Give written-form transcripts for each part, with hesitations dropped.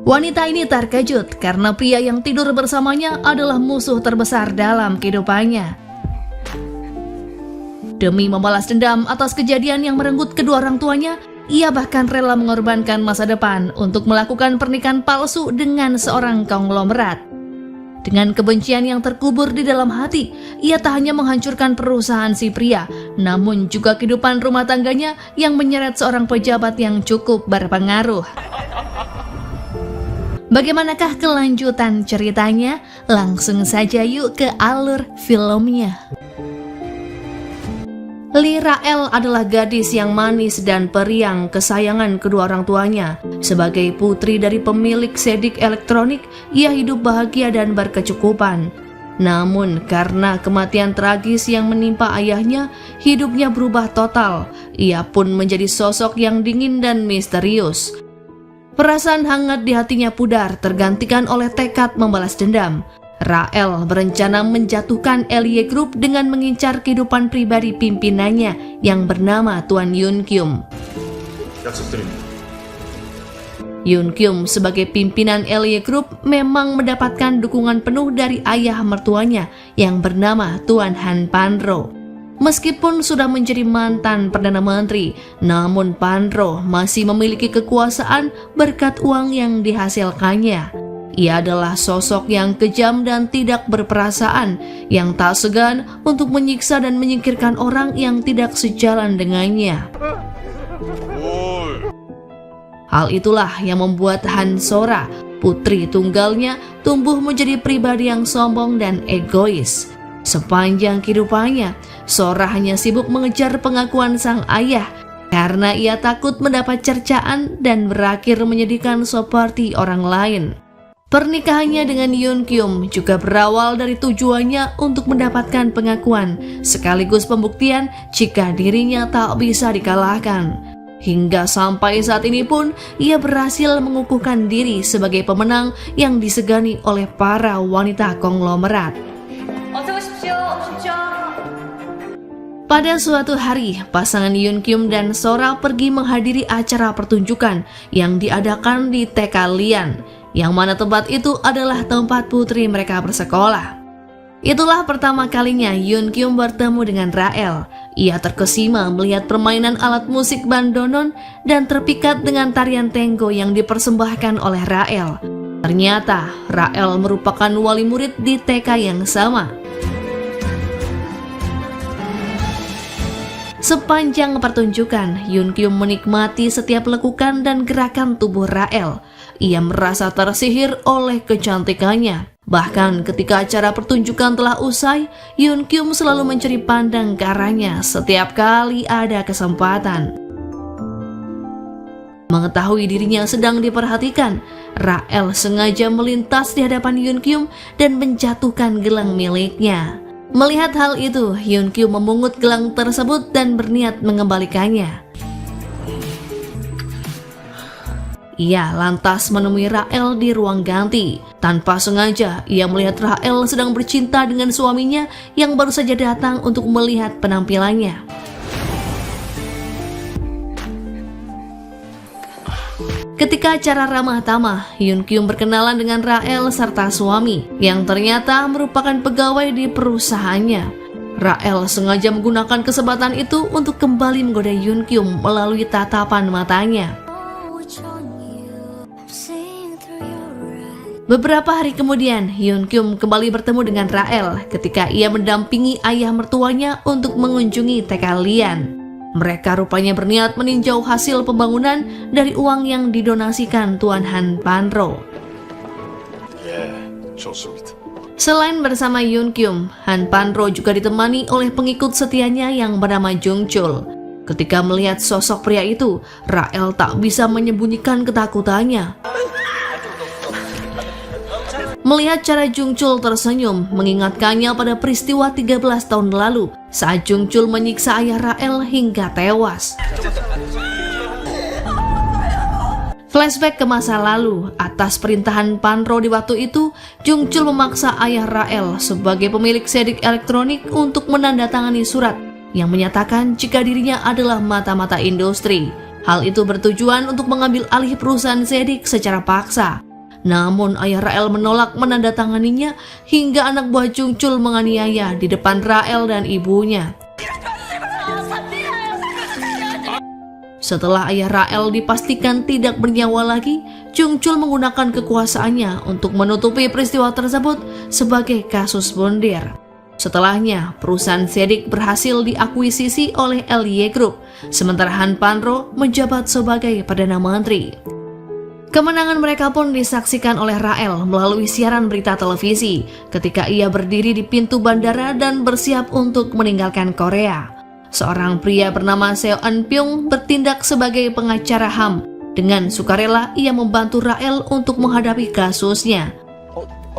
Wanita ini terkejut karena pria yang tidur bersamanya adalah musuh terbesar dalam kehidupannya. Demi membalas dendam atas kejadian yang merenggut kedua orang tuanya, ia bahkan rela mengorbankan masa depan untuk melakukan pernikahan palsu dengan seorang konglomerat. Dengan kebencian yang terkubur di dalam hati, ia tak hanya menghancurkan perusahaan si pria, namun juga kehidupan rumah tangganya yang menyeret seorang pejabat yang cukup berpengaruh. Bagaimanakah kelanjutan ceritanya? Langsung saja yuk ke alur filmnya. Lee Rael adalah gadis yang manis dan periang kesayangan kedua orang tuanya. Sebagai putri dari pemilik sedik elektronik, ia hidup bahagia dan berkecukupan. Namun karena kematian tragis yang menimpa ayahnya, hidupnya berubah total. Ia pun menjadi sosok yang dingin dan misterius. Perasaan hangat di hatinya pudar tergantikan oleh tekad membalas dendam. Rael berencana menjatuhkan LY Group dengan mengincar kehidupan pribadi pimpinannya yang bernama Tuan Yoon Kyum. Yoon Kyum sebagai pimpinan LY Group memang mendapatkan dukungan penuh dari ayah mertuanya yang bernama Tuan Han Pan-ro. Meskipun sudah menjadi mantan Perdana Menteri, namun Pan-ro masih memiliki kekuasaan berkat uang yang dihasilkannya. Ia adalah sosok yang kejam dan tidak berperasaan, yang tak segan untuk menyiksa dan menyingkirkan orang yang tidak sejalan dengannya. Hal itulah yang membuat Han Sora, putri tunggalnya, tumbuh menjadi pribadi yang sombong dan egois. Sepanjang kehidupannya, Sora hanya sibuk mengejar pengakuan sang ayah karena ia takut mendapat cercaan dan berakhir menyedihkan seperti orang lain. Pernikahannya dengan Yoon Kyum juga berawal dari tujuannya untuk mendapatkan pengakuan sekaligus pembuktian jika dirinya tak bisa dikalahkan. Hingga sampai saat ini pun ia berhasil mengukuhkan diri sebagai pemenang yang disegani oleh para wanita konglomerat. Pada suatu hari, pasangan Yoon Kyum dan Sora pergi menghadiri acara pertunjukan yang diadakan di TK Lian, yang mana tempat itu adalah tempat putri mereka bersekolah. Itulah pertama kalinya Yoon Kyum bertemu dengan Rael. Ia terkesima melihat permainan alat musik bandoneon dan terpikat dengan tarian tango yang dipersembahkan oleh Rael. Ternyata Rael merupakan wali murid di TK yang sama. Sepanjang pertunjukan, Yoon Kyum menikmati setiap lekukan dan gerakan tubuh Rael. Ia merasa tersihir oleh kecantikannya. Bahkan ketika acara pertunjukan telah usai, Yoon Kyum selalu mencuri pandang ke arahnya setiap kali ada kesempatan. Mengetahui dirinya sedang diperhatikan, Rael sengaja melintas di hadapan Yoon Kyum dan menjatuhkan gelang miliknya. Melihat hal itu, Yoon Kyum memungut gelang tersebut dan berniat mengembalikannya. Ia lantas menemui Rael di ruang ganti. Tanpa sengaja, ia melihat Rael sedang bercinta dengan suaminya yang baru saja datang untuk melihat penampilannya. Ketika acara ramah tamah, Yoon Kyum berkenalan dengan Rael serta suami yang ternyata merupakan pegawai di perusahaannya. Rael sengaja menggunakan kesempatan itu untuk kembali menggoda Yoon Kyum melalui tatapan matanya. Beberapa hari kemudian, Yoon Kyum kembali bertemu dengan Rael ketika ia mendampingi ayah mertuanya untuk mengunjungi TK Lian. Mereka rupanya berniat meninjau hasil pembangunan dari uang yang didonasikan Tuan Han Pan-ro. Selain bersama Yoon Kyum, Han Pan-ro juga ditemani oleh pengikut setianya yang bernama Jung Chul. Ketika melihat sosok pria itu, Rael tak bisa menyembunyikan ketakutannya. Melihat cara Jung Chul tersenyum, mengingatkannya pada peristiwa 13 tahun lalu saat Jung Chul menyiksa ayah Rael hingga tewas. Flashback ke masa lalu, atas perintahan Pan-ro di waktu itu, Jung Chul memaksa ayah Rael sebagai pemilik sedik elektronik untuk menandatangani surat yang menyatakan jika dirinya adalah mata-mata industri. Hal itu bertujuan untuk mengambil alih perusahaan sedik secara paksa. Namun ayah Rael menolak menandatanganinya hingga anak buah Jungchul menganiaya di depan Rael dan ibunya. Setelah ayah Rael dipastikan tidak bernyawa lagi, Jungchul menggunakan kekuasaannya untuk menutupi peristiwa tersebut sebagai kasus bunder. Setelahnya, perusahaan Zedik berhasil diakuisisi oleh LY Group, sementara Han Panro menjabat sebagai Perdana Menteri. Kemenangan mereka pun disaksikan oleh Rael melalui siaran berita televisi ketika ia berdiri di pintu bandara dan bersiap untuk meninggalkan Korea. Seorang pria bernama Seo Eun-pyung bertindak sebagai pengacara HAM. Dengan sukarela ia membantu Rael untuk menghadapi kasusnya.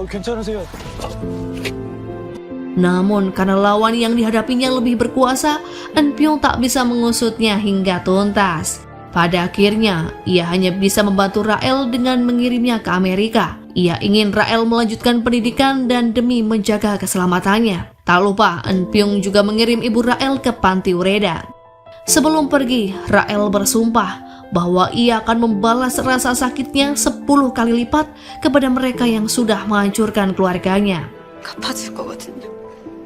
괜찮으세요? Namun karena lawan yang dihadapinya lebih berkuasa, Eun-pyung tak bisa mengusutnya hingga tuntas. Pada akhirnya, ia hanya bisa membantu Rael dengan mengirimnya ke Amerika. Ia ingin Rael melanjutkan pendidikan dan demi menjaga keselamatannya. Tak lupa, Eun-pyung juga mengirim ibu Rael ke panti Ureda. Sebelum pergi, Rael bersumpah bahwa ia akan membalas rasa sakitnya 10 kali lipat kepada mereka yang sudah menghancurkan keluarganya.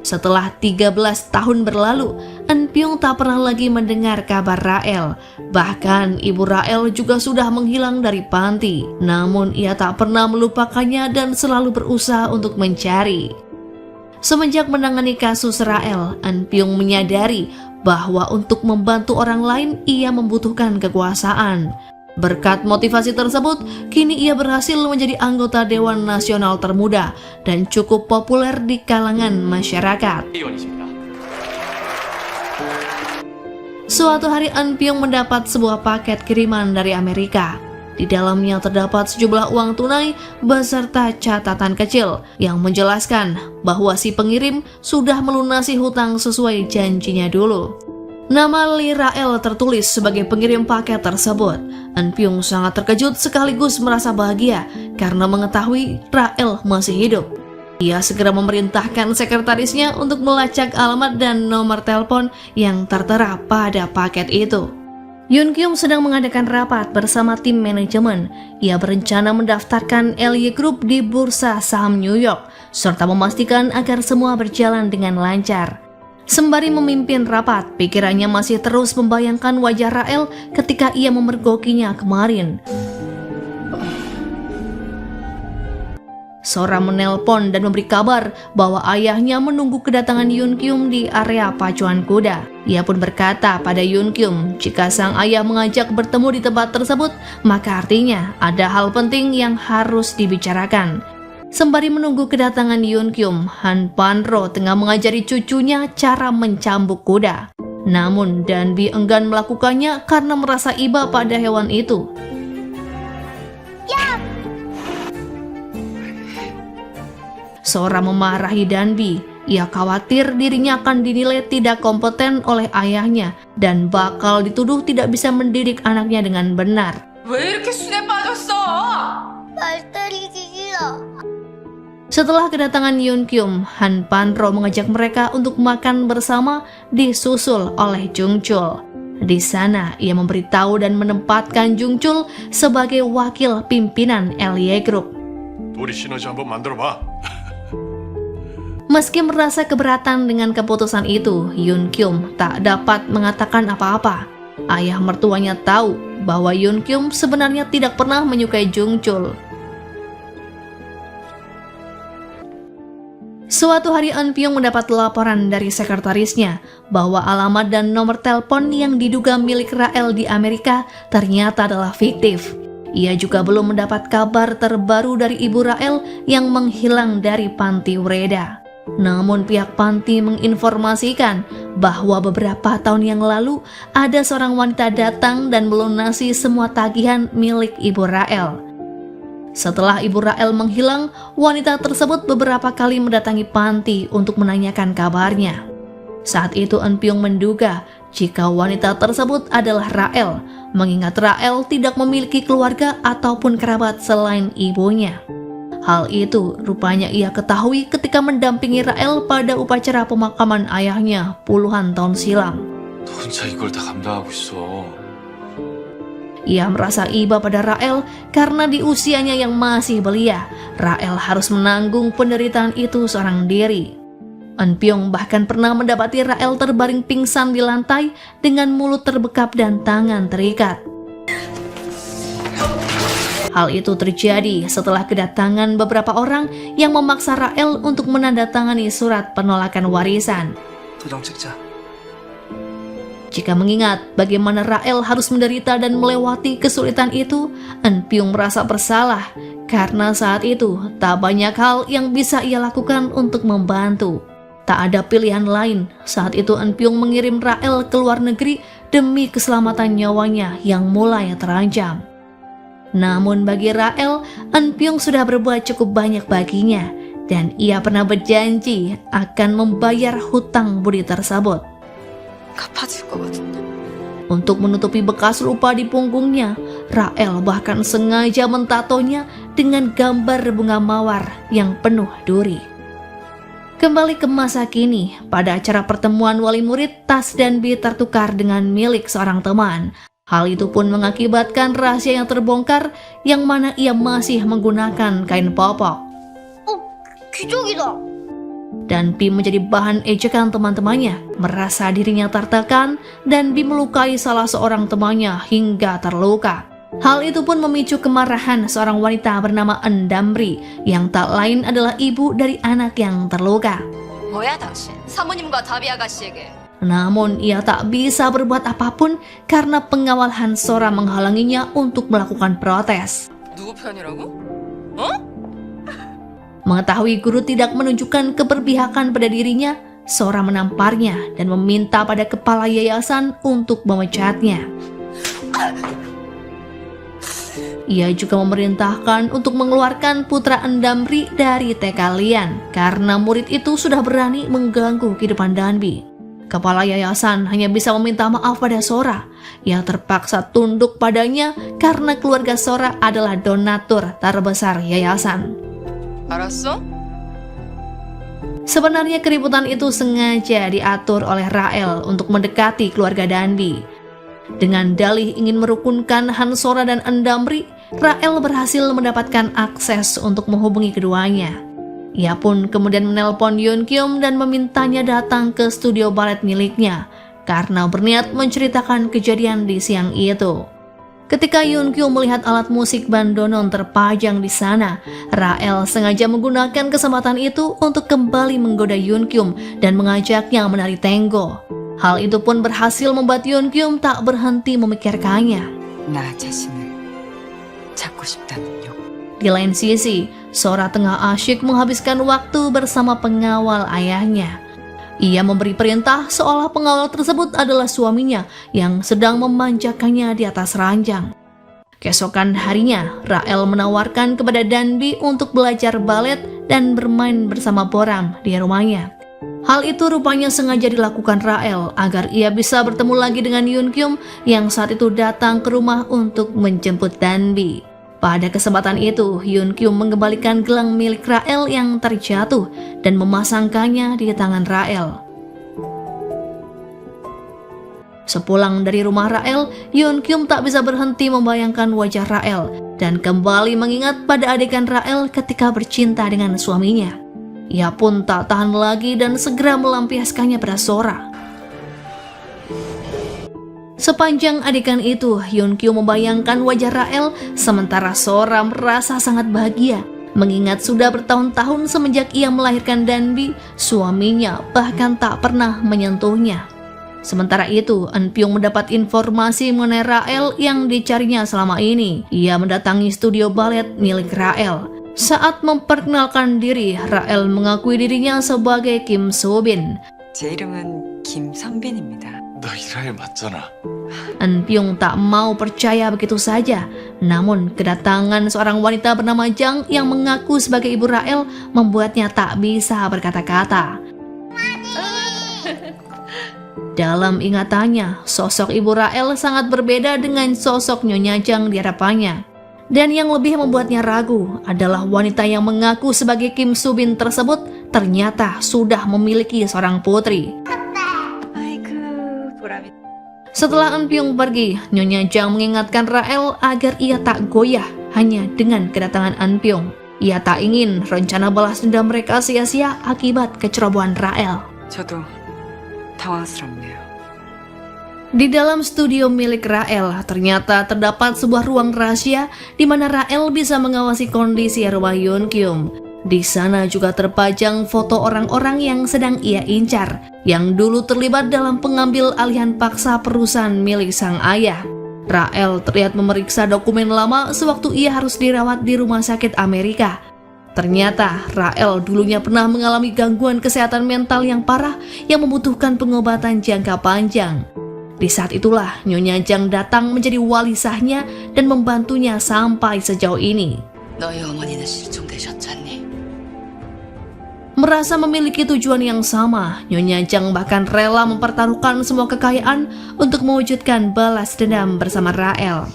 Setelah 13 tahun berlalu, Eun-pyung tak pernah lagi mendengar kabar Rael. Bahkan ibu Rael juga sudah menghilang dari panti. Namun ia tak pernah melupakannya dan selalu berusaha untuk mencari. Semenjak menangani kasus Rael, Eun-pyung menyadari bahwa untuk membantu orang lain ia membutuhkan kekuasaan. Berkat motivasi tersebut, kini ia berhasil menjadi anggota Dewan Nasional termuda dan cukup populer di kalangan masyarakat. Suatu hari Eun-pyung mendapat sebuah paket kiriman dari Amerika. Di dalamnya terdapat sejumlah uang tunai beserta catatan kecil yang menjelaskan bahwa si pengirim sudah melunasi hutang sesuai janjinya dulu. Nama Lee Rael tertulis sebagai pengirim paket tersebut. Eun-pyung sangat terkejut sekaligus merasa bahagia karena mengetahui Rael masih hidup. Ia segera memerintahkan sekretarisnya untuk melacak alamat dan nomor telepon yang tertera pada paket itu. Yoon-kyung sedang mengadakan rapat bersama tim manajemen. Ia berencana mendaftarkan LY Group di bursa saham New York, serta memastikan agar semua berjalan dengan lancar. Sembari memimpin rapat, pikirannya masih terus membayangkan wajah Rael ketika ia memergokinya kemarin. Sora menelpon dan memberi kabar bahwa ayahnya menunggu kedatangan Yoon-kyung di area pacuan kuda. Ia pun berkata pada Yoon-kyung, jika sang ayah mengajak bertemu di tempat tersebut, maka artinya ada hal penting yang harus dibicarakan. Sembari menunggu kedatangan Yoon-kyung, Han Panro tengah mengajari cucunya cara mencambuk kuda. Namun Danbi enggan melakukannya karena merasa iba pada hewan itu. Sora memarahi Danbi. Ia khawatir dirinya akan dinilai tidak kompeten oleh ayahnya dan bakal dituduh tidak bisa mendidik anaknya dengan benar. Setelah kedatangan Yoon-kyung, Han Panro mengajak mereka untuk makan bersama disusul oleh Jungchul. Di sana, ia memberitahu dan menempatkan Jungchul sebagai wakil pimpinan LY Group. Meski merasa keberatan dengan keputusan itu, Yoon-kyung tak dapat mengatakan apa-apa. Ayah mertuanya tahu bahwa Yoon-kyung sebenarnya tidak pernah menyukai Jungchul. Suatu hari Eun-pyung mendapat laporan dari sekretarisnya bahwa alamat dan nomor telepon yang diduga milik Rael di Amerika ternyata adalah fiktif. Ia juga belum mendapat kabar terbaru dari ibu Rael yang menghilang dari panti Ureda. Namun pihak panti menginformasikan bahwa beberapa tahun yang lalu ada seorang wanita datang dan melunasi semua tagihan milik ibu Rael. Setelah ibu Rael menghilang, wanita tersebut beberapa kali mendatangi panti untuk menanyakan kabarnya. Saat itu Eun-pyung menduga jika wanita tersebut adalah Rael, mengingat Rael tidak memiliki keluarga ataupun kerabat selain ibunya. Hal itu rupanya ia ketahui ketika mendampingi Rael pada upacara pemakaman ayahnya puluhan tahun silam. Ia merasa iba pada Rael karena di usianya yang masih belia, Rael harus menanggung penderitaan itu seorang diri. Eun Pyong bahkan pernah mendapati Rael terbaring pingsan di lantai dengan mulut terbekap dan tangan terikat. Hal itu terjadi setelah kedatangan beberapa orang yang memaksa Rael untuk menandatangani surat penolakan warisan. 도장 찍자. Jika mengingat bagaimana Rael harus menderita dan melewati kesulitan itu, Eun Pyong merasa bersalah karena saat itu tak banyak hal yang bisa ia lakukan untuk membantu. Tak ada pilihan lain. Saat itu Eun Pyong mengirim Rael ke luar negeri demi keselamatan nyawanya yang mulai terancam. Namun bagi Rael, Eun Pyong sudah berbuat cukup banyak baginya dan ia pernah berjanji akan membayar hutang budi tersebut. 갚아줄 거거든요. Untuk menutupi bekas luka di punggungnya, Rael bahkan sengaja mentatonya dengan gambar bunga mawar yang penuh duri. Kembali ke masa kini, pada acara pertemuan wali murid, tas Danbi tertukar dengan milik seorang teman. Hal itu pun mengakibatkan rahasia yang terbongkar, yang mana ia masih menggunakan kain popok. 귀족이다. Danbi menjadi bahan ejekan teman-temannya, merasa dirinya tertekan, Danbi melukai salah seorang temannya hingga terluka. Hal itu pun memicu kemarahan seorang wanita bernama Eun Damri, yang tak lain adalah ibu dari anak yang terluka. 뭐야 당신? 사모님과 다비 아가씨에게. Namun ia tak bisa berbuat apapun karena pengawal Han Sora menghalanginya untuk melakukan protes. 누구 편이라고? Mengetahui guru tidak menunjukkan keberpihakan pada dirinya, Sora menamparnya dan meminta pada kepala yayasan untuk memecatnya. Ia juga memerintahkan untuk mengeluarkan putra Eun Damri dari TK Lian karena murid itu sudah berani mengganggu kehidupan Danbi. Kepala yayasan hanya bisa meminta maaf pada Sora. Ia terpaksa tunduk padanya karena keluarga Sora adalah donatur terbesar yayasan. 알았어? Sebenarnya keributan itu sengaja diatur oleh Rael untuk mendekati keluarga Danbi. Dengan dalih ingin merukunkan Han Sora dan Eun Damri, Rael berhasil mendapatkan akses untuk menghubungi keduanya. Ia pun kemudian menelpon Yoon Kyum dan memintanya datang ke studio balet miliknya karena berniat menceritakan kejadian di siang itu. Ketika Yoon Kyum melihat alat musik bandoneon terpajang di sana, Rael sengaja menggunakan kesempatan itu untuk kembali menggoda Yoon Kyum dan mengajaknya menari tango. Hal itu pun berhasil membuat Yoon Kyum tak berhenti memikirkannya. 나 자신을 찾고 싶다는요. Di lain sisi, Sora tengah asyik menghabiskan waktu bersama pengawal ayahnya. Ia memberi perintah seolah pengawal tersebut adalah suaminya yang sedang memanjakannya di atas ranjang. Keesokan harinya, Rael menawarkan kepada Danbi untuk belajar balet dan bermain bersama Boram di rumahnya. Hal itu rupanya sengaja dilakukan Rael agar ia bisa bertemu lagi dengan Yoon Kyum yang saat itu datang ke rumah untuk menjemput Danbi. Pada kesempatan itu, Yoon Kyum mengembalikan gelang milik Rael yang terjatuh dan memasangkannya di tangan Rael. Sepulang dari rumah Rael, Yoon Kyum tak bisa berhenti membayangkan wajah Rael dan kembali mengingat pada adegan Rael ketika bercinta dengan suaminya. Ia pun tak tahan lagi dan segera melampiaskannya pada Sora. Sepanjang adegan itu, Yoon Kyum membayangkan wajah Rael, sementara Sora merasa sangat bahagia, mengingat sudah bertahun-tahun semenjak ia melahirkan Danbi, suaminya bahkan tak pernah menyentuhnya. Sementara itu, Eun Pyong mendapat informasi mengenai Rael yang dicarinya selama ini. Ia mendatangi studio balet milik Rael. Saat memperkenalkan diri, Rael mengakui dirinya sebagai Kim Soo-bin. 제 이름은 김선빈입니다. 너 이라엘 맞잖아. Eun Pyong tak mau percaya begitu saja. Namun kedatangan seorang wanita bernama Jang yang mengaku sebagai ibu Rael membuatnya tak bisa berkata-kata. Dalam ingatannya, sosok ibu Rael sangat berbeda dengan sosok Nyonya Jang di hadapannya. Dan yang lebih membuatnya ragu adalah wanita yang mengaku sebagai Kim Soo-bin tersebut ternyata sudah memiliki seorang putri. 아이고 보람이. Setelah Eun Pyung pergi, Nyonya Jang mengingatkan Rael agar ia tak goyah hanya dengan kedatangan Eun Pyung. Ia tak ingin rencana balas dendam mereka sia-sia akibat kecerobohan Rael. 저도 당황스럽네요. Di dalam studio milik Rael, ternyata terdapat sebuah ruang rahasia di mana Rael bisa mengawasi kondisi rumah Yoon Kyum. Di sana juga terpajang foto orang-orang yang sedang ia incar, yang dulu terlibat dalam pengambil alihan paksa perusahaan milik sang ayah. Rael terlihat memeriksa dokumen lama sewaktu ia harus dirawat di rumah sakit Amerika. Ternyata Rael dulunya pernah mengalami gangguan kesehatan mental yang parah yang membutuhkan pengobatan jangka panjang. Di saat itulah Nyonya Jang datang menjadi wali sahnya dan membantunya sampai sejauh ini. 너희 어머니는 실종되셨잖니. Merasa memiliki tujuan yang sama, Nyonya Jang bahkan rela mempertaruhkan semua kekayaan untuk mewujudkan balas dendam bersama Rael.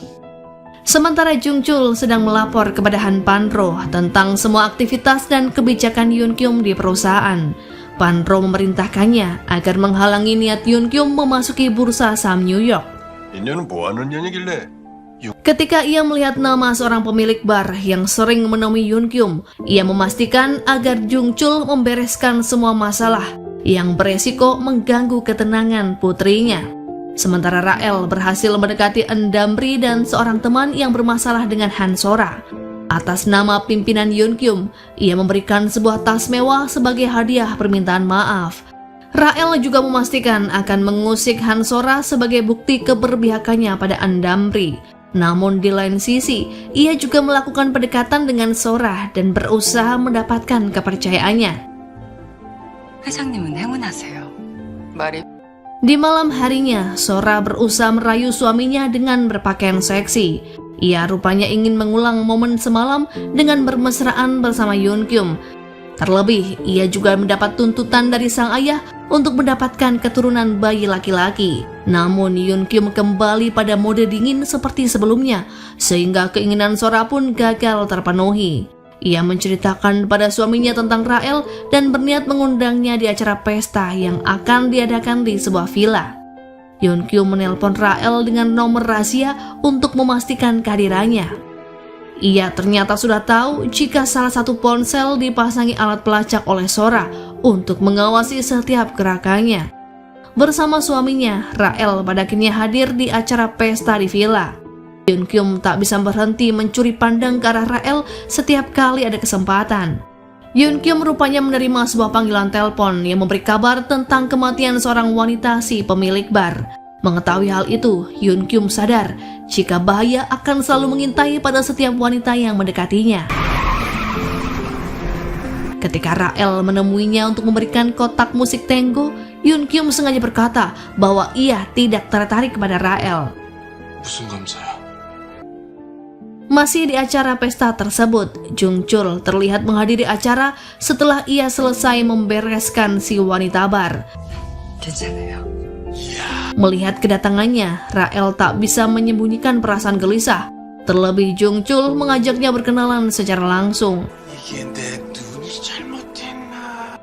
Sementara Jung Chul sedang melapor kepada Han Pan-ro tentang semua aktivitas dan kebijakan Yoon Kyum di perusahaan. Pan-ro memerintahkannya agar menghalangi niat Yoon Kyum memasuki bursa saham New York. 인연은 뭐 하는 년이길래? Ketika ia melihat nama seorang pemilik bar yang sering menemui Yoon Kyum, ia memastikan agar Jung Chul membereskan semua masalah yang beresiko mengganggu ketenangan putrinya. Sementara Rael berhasil mendekati Eun Damri dan seorang teman yang bermasalah dengan Han Sora. Atas nama pimpinan Yoon Kyum, ia memberikan sebuah tas mewah sebagai hadiah permintaan maaf. Rael juga memastikan akan mengusik Han Sora sebagai bukti keberpihakannya pada Eun Damri. Namun di lain sisi, ia juga melakukan pendekatan dengan Sora dan berusaha mendapatkan kepercayaannya. 회장님은 행운하세요. 말이 Di malam harinya, Sora berusaha merayu suaminya dengan berpakaian seksi. Ia rupanya ingin mengulang momen semalam dengan bermesraan bersama Yoon Kyum. Terlebih, ia juga mendapat tuntutan dari sang ayah untuk mendapatkan keturunan bayi laki-laki. Namun Yoon Kyum kembali pada mode dingin seperti sebelumnya, sehingga keinginan Sora pun gagal terpenuhi. Ia menceritakan pada suaminya tentang Rael dan berniat mengundangnya di acara pesta yang akan diadakan di sebuah villa. Yoon Kyum menelpon Rael dengan nomor rahasia untuk memastikan kehadirannya. Ia ternyata sudah tahu jika salah satu ponsel dipasangi alat pelacak oleh Sora untuk mengawasi setiap gerakannya. Bersama suaminya, Rael pada akhirnya hadir di acara pesta di villa. Yoon Kyum tak bisa berhenti mencuri pandang ke arah Rael setiap kali ada kesempatan. Yoon Kyum rupanya menerima sebuah panggilan telepon yang memberi kabar tentang kematian seorang wanita si pemilik bar. Mengetahui hal itu, Yoon Kyum sadar jika bahaya akan selalu mengintai pada setiap wanita yang mendekatinya. Ketika Rael menemuinya untuk memberikan kotak musik tango, Yoon Kyum sengaja berkata bahwa ia tidak tertarik kepada Rael. 무슨 감사야? Masih di acara pesta tersebut, Jung Chul terlihat menghadiri acara setelah ia selesai membereskan si wanita bar. 괜찮아요. Melihat kedatangannya, Rael tak bisa menyembunyikan perasaan gelisah. Terlebih Jung Chul mengajaknya berkenalan secara langsung. 이게 내 눈이 잘못됐나?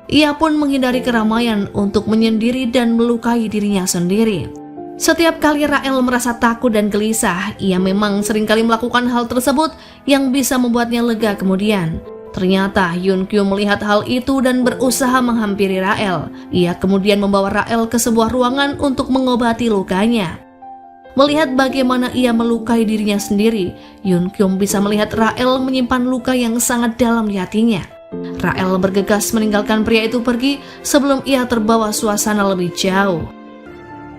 Ia pun menghindari keramaian untuk menyendiri dan melukai dirinya sendiri. Setiap kali Rael merasa takut dan gelisah, ia memang seringkali melakukan hal tersebut yang bisa membuatnya lega kemudian. Ternyata Yoon Kyum melihat hal itu dan berusaha menghampiri Rael. Ia kemudian membawa Rael ke sebuah ruangan untuk mengobati lukanya. Melihat bagaimana ia melukai dirinya sendiri, Yoon Kyum bisa melihat Rael menyimpan luka yang sangat dalam di hatinya. Rael bergegas meninggalkan pria itu pergi sebelum ia terbawa suasana lebih jauh.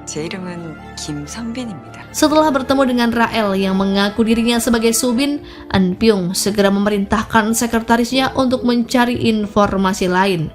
제 이름은 김선빈입니다. Setelah bertemu dengan Rael yang mengaku dirinya sebagai Subin, Eun Pyung segera memerintahkan sekretarisnya untuk mencari informasi lain.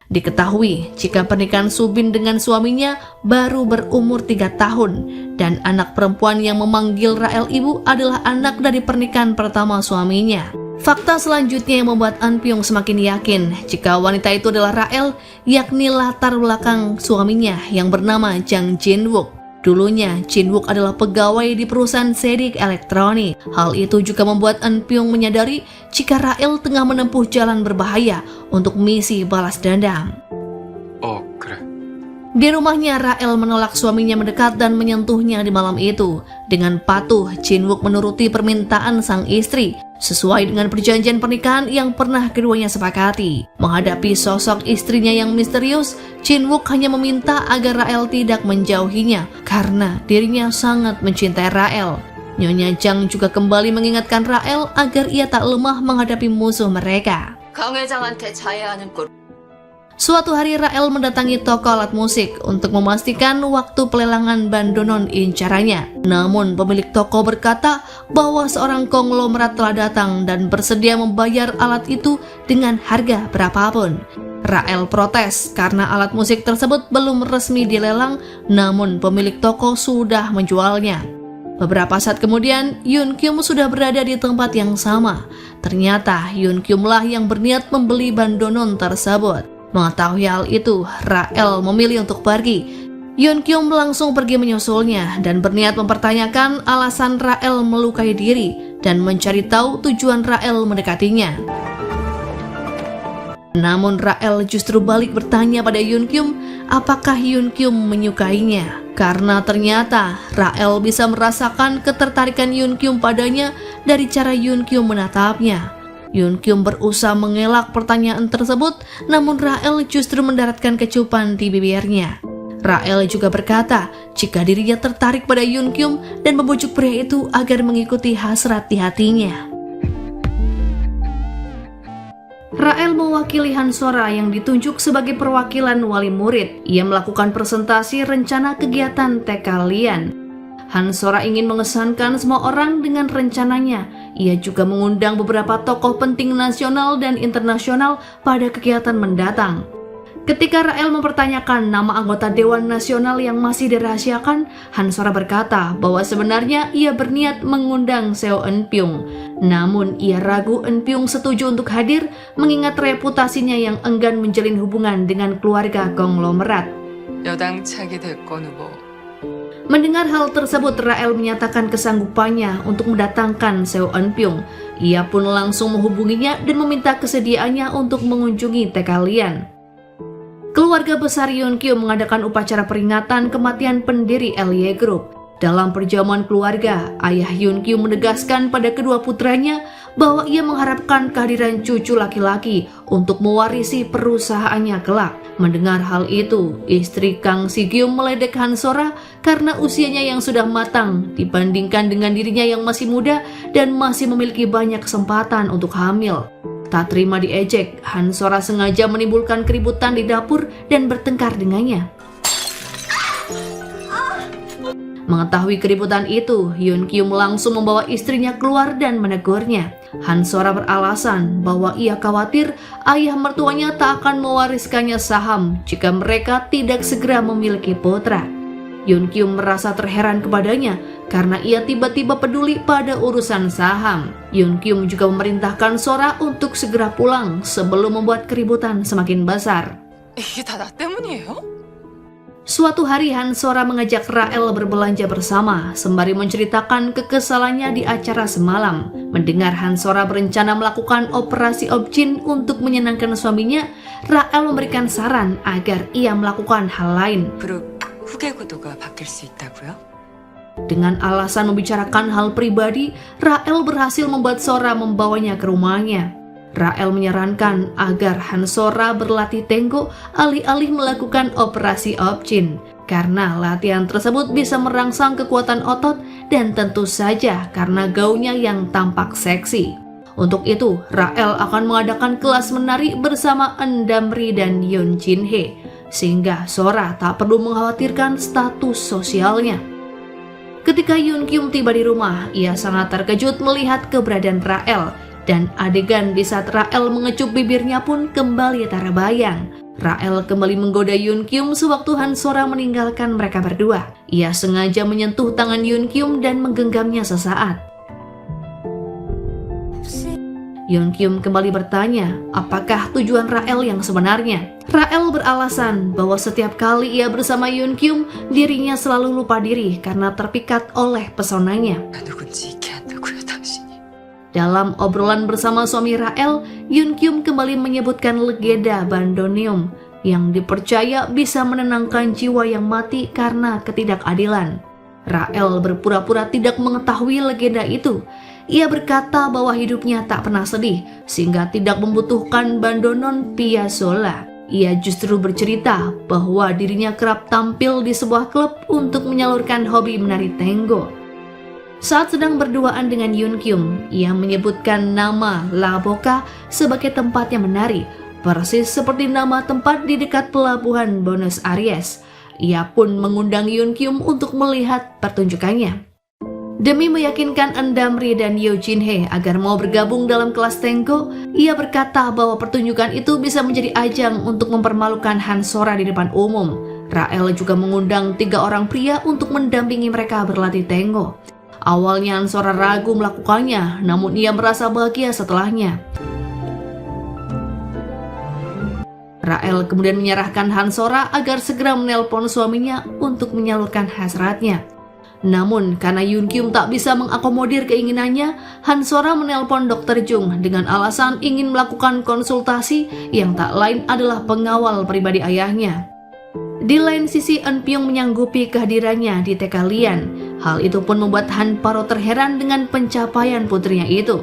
Diketahui jika pernikahan Subin dengan suaminya baru berumur 3 tahun dan anak perempuan yang memanggil Rael ibu adalah anak dari pernikahan pertama suaminya. Fakta selanjutnya yang membuat Eun Pyung semakin yakin jika wanita itu adalah Rael, yakni latar belakang suaminya yang bernama Jang Jin-wook. Dulunya, Jin-wook adalah pegawai di perusahaan sedik elektronik. Hal itu juga membuat Eun Pyung menyadari jika Rael tengah menempuh jalan berbahaya untuk misi balas dendam. 그래. Di rumahnya, Rael menolak suaminya mendekat dan menyentuhnya di malam itu. Dengan patuh, Jin-wook menuruti permintaan sang istri, sesuai dengan perjanjian pernikahan yang pernah keduanya sepakati. Menghadapi sosok istrinya yang misterius, Jin-wook hanya meminta agar Rael tidak menjauhinya, karena dirinya sangat mencintai Rael. Nyonya Jang juga kembali mengingatkan Rael agar ia tak lemah menghadapi musuh mereka. 강 회장한테 자해하는 꼴. Suatu hari Rael mendatangi toko alat musik untuk memastikan waktu pelelangan bandoneon incarannya. Namun pemilik toko berkata bahwa seorang konglomerat telah datang dan bersedia membayar alat itu dengan harga berapapun. Rael protes karena alat musik tersebut belum resmi dilelang, namun pemilik toko sudah menjualnya. Beberapa saat kemudian, Yoon Kyum sudah berada di tempat yang sama. Ternyata Yoon Kyum lah yang berniat membeli bandoneon tersebut. Mengetahui hal itu, Rael memilih untuk pergi. Yoon Kyum langsung pergi menyusulnya dan berniat mempertanyakan alasan Rael melukai diri dan mencari tahu tujuan Rael mendekatinya. Namun Rael justru balik bertanya pada Yoon Kyum apakah Yoon Kyum menyukainya. Karena ternyata Rael bisa merasakan ketertarikan Yoon Kyum padanya dari cara Yoon Kyum menatapnya. Yoon Kyum berusaha mengelak pertanyaan tersebut, namun Rael justru mendaratkan kecupan di bibirnya. Rael juga berkata jika dirinya tertarik pada Yoon Kyum dan membujuk pria itu agar mengikuti hasrat di hatinya. Rael mewakili Hansora yang ditunjuk sebagai perwakilan wali murid. Ia melakukan presentasi rencana kegiatan TK Lian. Hansora ingin mengesankan semua orang dengan rencananya. Ia juga mengundang beberapa tokoh penting nasional dan internasional pada kegiatan mendatang. Ketika Rael mempertanyakan nama anggota Dewan Nasional yang masih dirahasiakan, Hansora berkata bahwa sebenarnya ia berniat mengundang Seo Eun-pyung. Namun ia ragu Eun-pyung setuju untuk hadir mengingat reputasinya yang enggan menjalin hubungan dengan keluarga konglomerat. 여당차게 될 건 뭐. Mendengar hal tersebut, Rael menyatakan kesanggupannya untuk mendatangkan Seo Eun-pyung. Ia pun langsung menghubunginya dan meminta kesediaannya untuk mengunjungi TK Lian. Keluarga besar Yoon Kyum mengadakan upacara peringatan kematian pendiri LY Group. Dalam perjamuan keluarga, ayah Yoon Kyum menegaskan pada kedua putranya bahwa ia mengharapkan kehadiran cucu laki-laki untuk mewarisi perusahaannya kelak. Mendengar hal itu, istri Kang Si-gyum meledek Hansora karena usianya yang sudah matang dibandingkan dengan dirinya yang masih muda dan masih memiliki banyak kesempatan untuk hamil. Tak terima diejek, Hansora sengaja menimbulkan keributan di dapur dan bertengkar dengannya. Mengetahui keributan itu, Yoon Kyum langsung membawa istrinya keluar dan menegurnya. Hansora beralasan bahwa ia khawatir ayah mertuanya tak akan mewariskannya saham jika mereka tidak segera memiliki putra. Yoon Kyum merasa terheran kepadanya karena ia tiba-tiba peduli pada urusan saham. Yoon Kyum juga memerintahkan Sora untuk segera pulang sebelum membuat keributan semakin besar. 이게 다 나 때문이에요? Suatu hari Hansora mengajak Rael berbelanja bersama sembari menceritakan kekesalannya di acara semalam. Mendengar Hansora berencana melakukan operasi objin untuk menyenangkan suaminya, Rael memberikan saran agar ia melakukan hal lain. 그룹 후계 구도가 바뀔 수 있다고요? Dengan alasan membicarakan hal pribadi, Rael berhasil membuat Sora membawanya ke rumahnya. Rael menyarankan agar Hansora berlatih tenggo alih-alih melakukan operasi objin, karena latihan tersebut bisa merangsang kekuatan otot dan tentu saja karena gaunnya yang tampak seksi. Untuk itu, Rael akan mengadakan kelas menari bersama Eun Damri dan Yoon Jin Hye, sehingga Sora tak perlu mengkhawatirkan status sosialnya. Ketika Yoon Kyum tiba di rumah, ia sangat terkejut melihat keberadaan Rael. Dan adegan di saat Rael mengecup bibirnya pun kembali terbayang. Rael kembali menggoda Yoon Kyum sewaktu Hansora meninggalkan mereka berdua. Ia sengaja menyentuh tangan Yoon Kyum dan menggenggamnya sesaat. Yoon Kyum kembali bertanya, apakah tujuan Rael yang sebenarnya? Rael beralasan bahwa setiap kali ia bersama Yoon Kyum, dirinya selalu lupa diri karena terpikat oleh pesonanya. 누군지 잊게 한다고요, 당신이? Dalam obrolan bersama suami Rael, Yoon Kyum kembali menyebutkan legenda bandoneum. yang dipercaya bisa menenangkan jiwa yang mati karena ketidakadilan. Rael berpura-pura tidak mengetahui legenda itu. Ia berkata bahwa hidupnya tak pernah sedih sehingga tidak membutuhkan bandoneon Piazzolla. Ia justru bercerita bahwa dirinya kerap tampil di sebuah klub untuk menyalurkan hobi menari tango. Saat sedang berduaan dengan Yoon Kyum, ia menyebutkan nama La Boca sebagai tempatnya menari, persis seperti nama tempat di dekat pelabuhan Buenos Aires. Ia pun mengundang Yoon Kyum untuk melihat pertunjukannya. Demi meyakinkan Damri dan Yoo Jin Hee agar mau bergabung dalam kelas tango, ia berkata bahwa pertunjukan itu bisa menjadi ajang untuk mempermalukan Han Sora di depan umum. Rael juga mengundang 3 orang pria untuk mendampingi mereka berlatih tango. Awalnya Han Sora ragu melakukannya, namun ia merasa bahagia setelahnya. Rael kemudian menyerahkan Han Sora agar segera menelpon suaminya untuk menyalurkan hasratnya. Namun karena Yoon Kyum tak bisa mengakomodir keinginannya, Han Sora menelpon Dr. Jung dengan alasan ingin melakukan konsultasi yang tak lain adalah pengawal pribadi ayahnya. Di lain sisi, Eun Pyong menyanggupi kehadirannya di TK Lian. Hal itu pun membuat Han Paro terheran dengan pencapaian putrinya itu.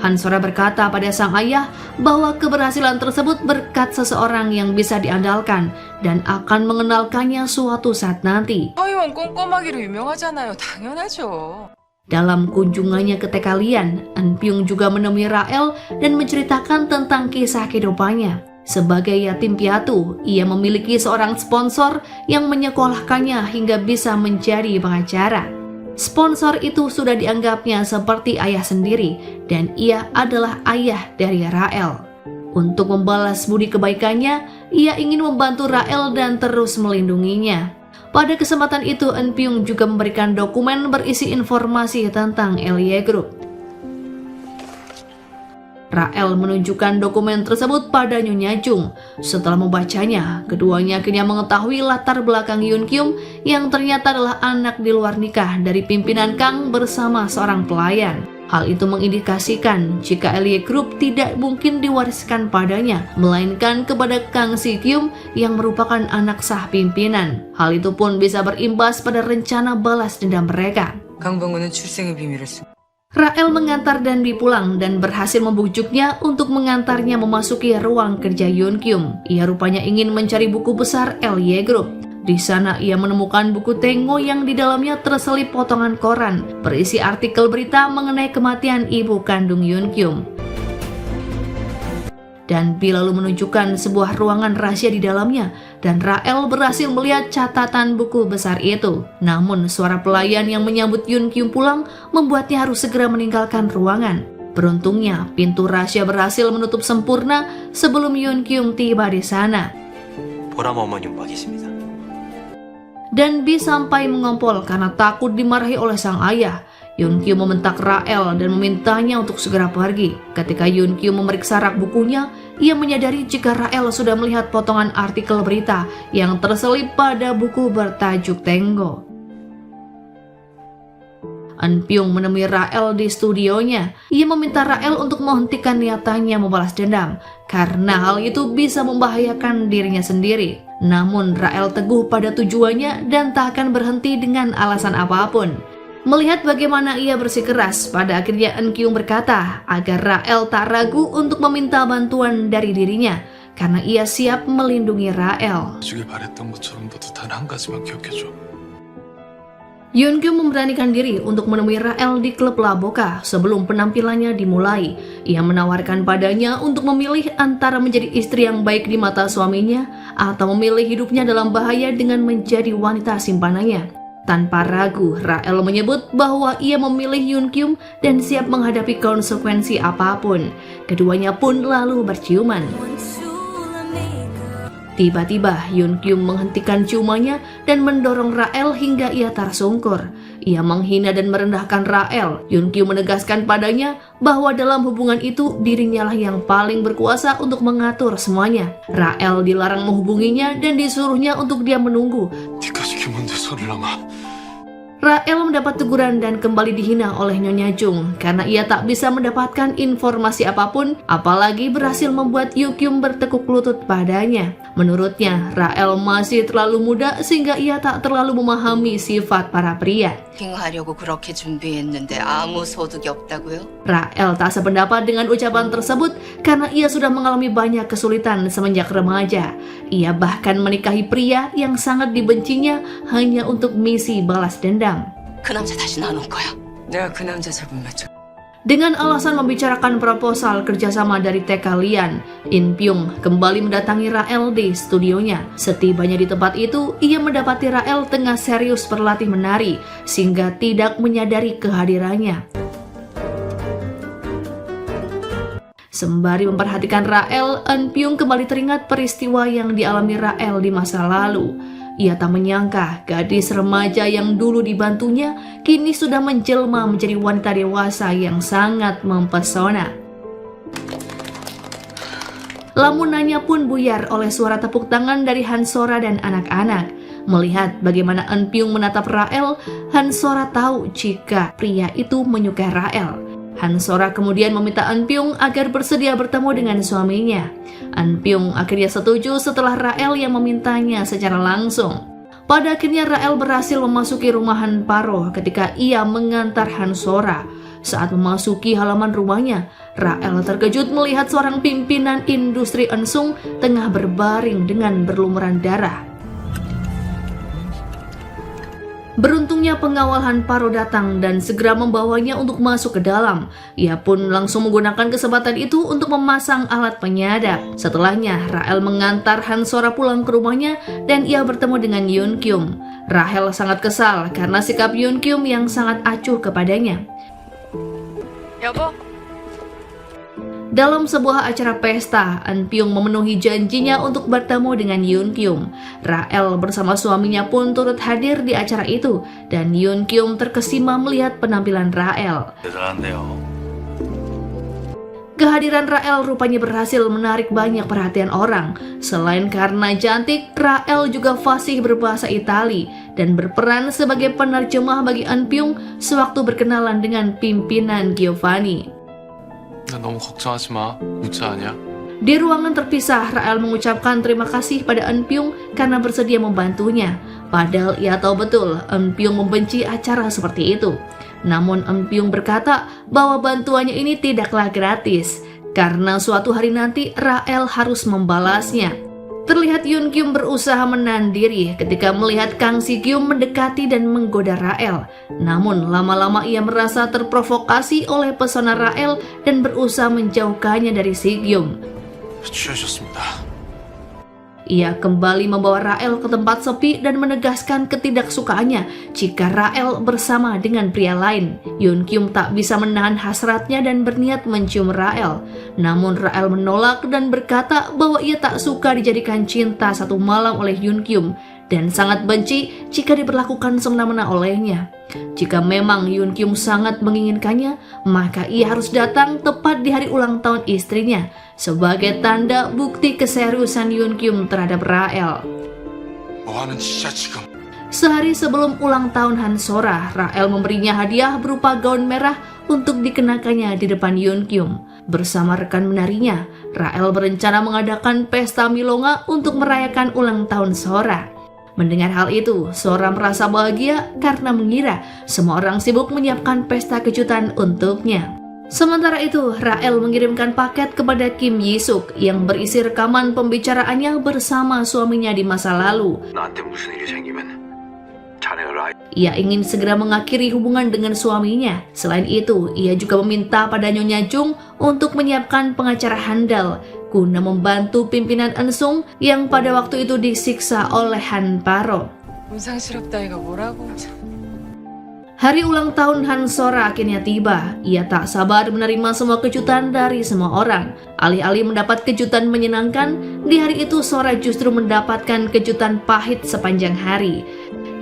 Han Sora berkata pada sang ayah bahwa keberhasilan tersebut berkat seseorang yang bisa diandalkan dan akan mengenalkannya suatu saat nanti. 서희원 꼼꼼하기로 유명하잖아요. 당연하죠. Dalam kunjungannya ke TK Lian, Eun Pyong juga menemui Rael dan menceritakan tentang kisah kehidupannya. Sebagai yatim piatu, ia memiliki seorang sponsor yang menyekolahkannya hingga bisa menjadi pengacara. Sponsor itu sudah dianggapnya seperti ayah sendiri dan ia adalah ayah dari Rael. Untuk membalas budi kebaikannya, ia ingin membantu Rael dan terus melindunginya. Pada kesempatan itu, Eun Pyong juga memberikan dokumen berisi informasi tentang LY Group. Rael menunjukkan dokumen tersebut pada Nyonya Jung. Setelah membacanya, keduanya akhirnya mengetahui latar belakang Yoon Kyum yang ternyata adalah anak di luar nikah dari pimpinan Kang bersama seorang pelayan. Hal itu mengindikasikan jika LY Group tidak mungkin diwariskan padanya, melainkan kepada Kang Si Kyum yang merupakan anak sah pimpinan. Hal itu pun bisa berimbas pada rencana balas dendam mereka. 강병구는 출생의 비밀을 숨. Rael mengantar Danbi pulang dan berhasil membujuknya untuk mengantarnya memasuki ruang kerja Yoon Kyum. Ia rupanya ingin mencari buku besar LY Group. Di sana ia menemukan buku tango yang di dalamnya terselip potongan koran berisi artikel berita mengenai kematian ibu kandung Yoon Kyum. Danbi lalu menunjukkan sebuah ruangan rahasia di dalamnya dan Rael berhasil melihat catatan buku besar itu. Namun suara pelayan yang menyambut Yoon Kyum pulang membuatnya harus segera meninggalkan ruangan. Beruntungnya pintu rahasia berhasil menutup sempurna sebelum Yoon Kyum tiba di sana. 보람 어머님 와 계십니다. Danbi sampai mengompol karena takut dimarahi oleh sang ayah. Yoon Kyum membentak Rael dan memintanya untuk segera pergi. Ketika Yoon Kyum memeriksa rak bukunya, ia menyadari jika Rael sudah melihat potongan artikel berita yang terselip pada buku bertajuk Tango. Eun Pyong menemui Rael di studionya. Ia meminta Rael untuk menghentikan niatannya membalas dendam, karena hal itu bisa membahayakan dirinya sendiri. Namun Rael teguh pada tujuannya dan tak akan berhenti dengan alasan apapun. Melihat bagaimana ia bersikeras, pada akhirnya Eun Kyung berkata agar Rael tak ragu untuk meminta bantuan dari dirinya karena ia siap melindungi Rael. 주길 바랬던 것처럼도 단 한 가지만 기억해줘. Yoon Kyum memberanikan diri untuk menemui Rael di klub La Boca sebelum penampilannya dimulai. Ia menawarkan padanya untuk memilih antara menjadi istri yang baik di mata suaminya atau memilih hidupnya dalam bahaya dengan menjadi wanita simpanannya. Tanpa ragu, Rael menyebut bahwa ia memilih Yoon Kyum dan siap menghadapi konsekuensi apapun. Keduanya pun lalu berciuman. Tiba-tiba Yoon Kyum menghentikan ciumannya dan mendorong Rael hingga ia tersungkur. Ia menghina dan merendahkan Rael. Yoon Kyum menegaskan padanya bahwa dalam hubungan itu dirinya lah yang paling berkuasa untuk mengatur semuanya. Rael dilarang menghubunginya dan disuruhnya untuk dia menunggu. 네가 시키면 내 손을 남아. Rael mendapat teguran dan kembali dihina oleh Nyonya Jung karena ia tak bisa mendapatkan informasi apapun, apalagi berhasil membuat Yukyum bertekuk lutut padanya. Menurutnya, Rael masih terlalu muda sehingga ia tak terlalu memahami sifat para pria. 쇼핑하려고 그렇게 준비했는데 아무 소득이 없다고요? Rael tak sependapat dengan ucapan tersebut karena ia sudah mengalami banyak kesulitan semenjak remaja. Ia bahkan menikahi pria yang sangat dibencinya hanya untuk misi balas dendam. 그 남자 다시 안 올 거야. 내가 그 남자 잡으면 맞죠. Dengan alasan membicarakan proposal kerjasama dari TK Lian, In Pyung kembali mendatangi Rael di studionya. Setibanya di tempat itu, ia mendapati Rael tengah serius berlatih menari, sehingga tidak menyadari kehadirannya. Sembari memperhatikan Rael, In Pyung kembali teringat peristiwa yang dialami Rael di masa lalu. Ia tak menyangka gadis remaja yang dulu dibantunya kini sudah menjelma menjadi wanita dewasa yang sangat mempesona. Lamunannya pun buyar oleh suara tepuk tangan dari Hansora dan anak-anak. Melihat bagaimana In Pyung menatap Rael, Hansora tahu jika pria itu menyukai Rael. Hansora kemudian meminta In Pyung agar bersedia bertemu dengan suaminya. In Pyung akhirnya setuju setelah Rael yang memintanya secara langsung. Pada akhirnya Rael berhasil memasuki rumah Han Paro ketika ia mengantar Hansora. Saat memasuki halaman rumahnya, Rael terkejut melihat seorang pimpinan industri Ensung tengah berbaring dengan berlumuran darah. Beruntungnya pengawal Han Paro datang dan segera membawanya untuk masuk ke dalam. Ia pun langsung menggunakan kesempatan itu untuk memasang alat penyadap. Setelahnya, Rael mengantar Hansora pulang ke rumahnya dan ia bertemu dengan Yunkyum. Rael sangat kesal karena sikap Yunkyum yang sangat acuh kepadanya. 여보, Dalam sebuah acara pesta, In Pyung memenuhi janjinya untuk bertemu dengan Yunkyum. Rael bersama suaminya pun turut hadir di acara itu, dan Yunkyum terkesima melihat penampilan Rael. 대단한데요. Kehadiran Rael rupanya berhasil menarik banyak perhatian orang. Selain karena cantik, Rael juga fasih berbahasa Itali dan berperan sebagai penerjemah bagi In Pyung sewaktu berkenalan dengan pimpinan Giovanni. 나 너무 걱정하지 마. 무자 아니야? Di ruangan terpisah, Rael mengucapkan terima kasih pada In Pyung karena bersedia membantunya. Padahal ia tahu betul In Pyung membenci acara seperti itu. Namun In Pyung berkata bahwa bantuannya ini tidaklah gratis, karena suatu hari nanti Rael harus membalasnya. Terlihat Yunkyum berusaha menahan diri ketika melihat Kang Si-kyum mendekati dan menggoda Rael. Namun lama-lama ia merasa terprovokasi oleh pesona Rael dan berusaha menjauhkannya dari Si-kyum. 취하셨습니다. Ia kembali membawa Rael ke tempat sepi dan menegaskan ketidaksukaannya jika Rael bersama dengan pria lain. Yunkyum tak bisa menahan hasratnya dan berniat mencium Rael. Namun Rael menolak dan berkata bahwa ia tak suka dijadikan cinta satu malam oleh Yunkyum dan sangat benci jika diperlakukan semena-mena olehnya. Jika memang Yunkyum sangat menginginkannya, maka ia harus datang tepat di hari ulang tahun istrinya sebagai tanda bukti keseriusan Yunkyum terhadap Rael. 뭐 하는 짓이야 지금? Sehari sebelum ulang tahun Hansora, Rael memberinya hadiah berupa gaun merah untuk dikenakannya di depan Yunkyum. Bersama rekan menarinya, Rael berencana mengadakan pesta milonga untuk merayakan ulang tahun Sora. Mendengar hal itu, Sora merasa bahagia karena mengira semua orang sibuk menyiapkan pesta kejutan untuknya. Sementara itu, Rael mengirimkan paket kepada Kim Yi-suk yang berisi rekaman pembicaraannya bersama suaminya di masa lalu. 나한테 무슨 일이 생기면 자네가 라이 Ia ingin segera mengakhiri hubungan dengan suaminya. Selain itu, ia juga meminta pada Nyonya Jung untuk menyiapkan pengacara handal guna membantu pimpinan Ensung yang pada waktu itu disiksa oleh Han Paro. 운상스럽다이가 뭐라고. Hari ulang tahun Hansora akhirnya tiba. Ia tak sabar menerima semua kejutan dari semua orang. Alih-alih mendapat kejutan menyenangkan, di hari itu Sora justru mendapatkan kejutan pahit sepanjang hari.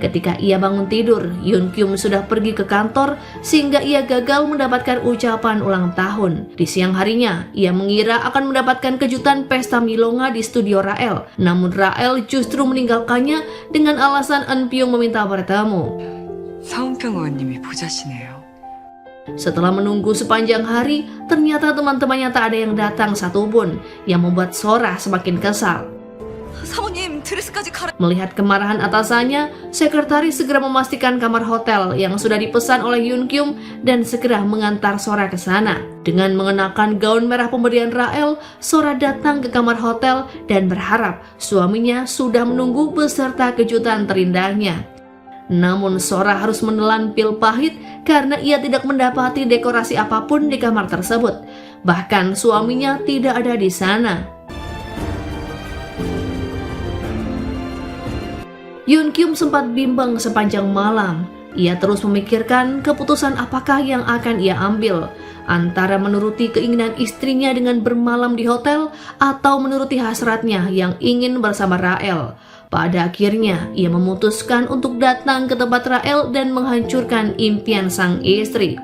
Ketika ia bangun tidur, Yunkyum sudah pergi ke kantor sehingga ia gagal mendapatkan ucapan ulang tahun. Di siang harinya, ia mengira akan mendapatkan kejutan pesta milonga di studio Rael. Namun Rael justru meninggalkannya dengan alasan In Pyung meminta bertemu. 서은평 의원님이 보자시네요. Setelah menunggu sepanjang hari, ternyata teman-temannya tak ada yang datang satupun, yang membuat Sora semakin kesal. 사모님 드레스까지 갈아. Melihat kemarahan atasannya, sekretaris segera memastikan kamar hotel yang sudah dipesan oleh Yoon Kyum dan segera mengantar Sora ke sana. Dengan mengenakan gaun merah pemberian Rael, Sora datang ke kamar hotel dan berharap suaminya sudah menunggu beserta kejutan terindahnya. Namun Sora harus menelan pil pahit karena ia tidak mendapati dekorasi apapun di kamar tersebut. Bahkan suaminya tidak ada di sana. Yoon Kyum sempat bimbang sepanjang malam. Ia terus memikirkan keputusan apakah yang akan ia ambil, antara menuruti keinginan istrinya dengan bermalam di hotel atau menuruti hasratnya yang ingin bersama Rael. Pada akhirnya, ia memutuskan untuk datang ke tempat Rael dan menghancurkan impian sang istri.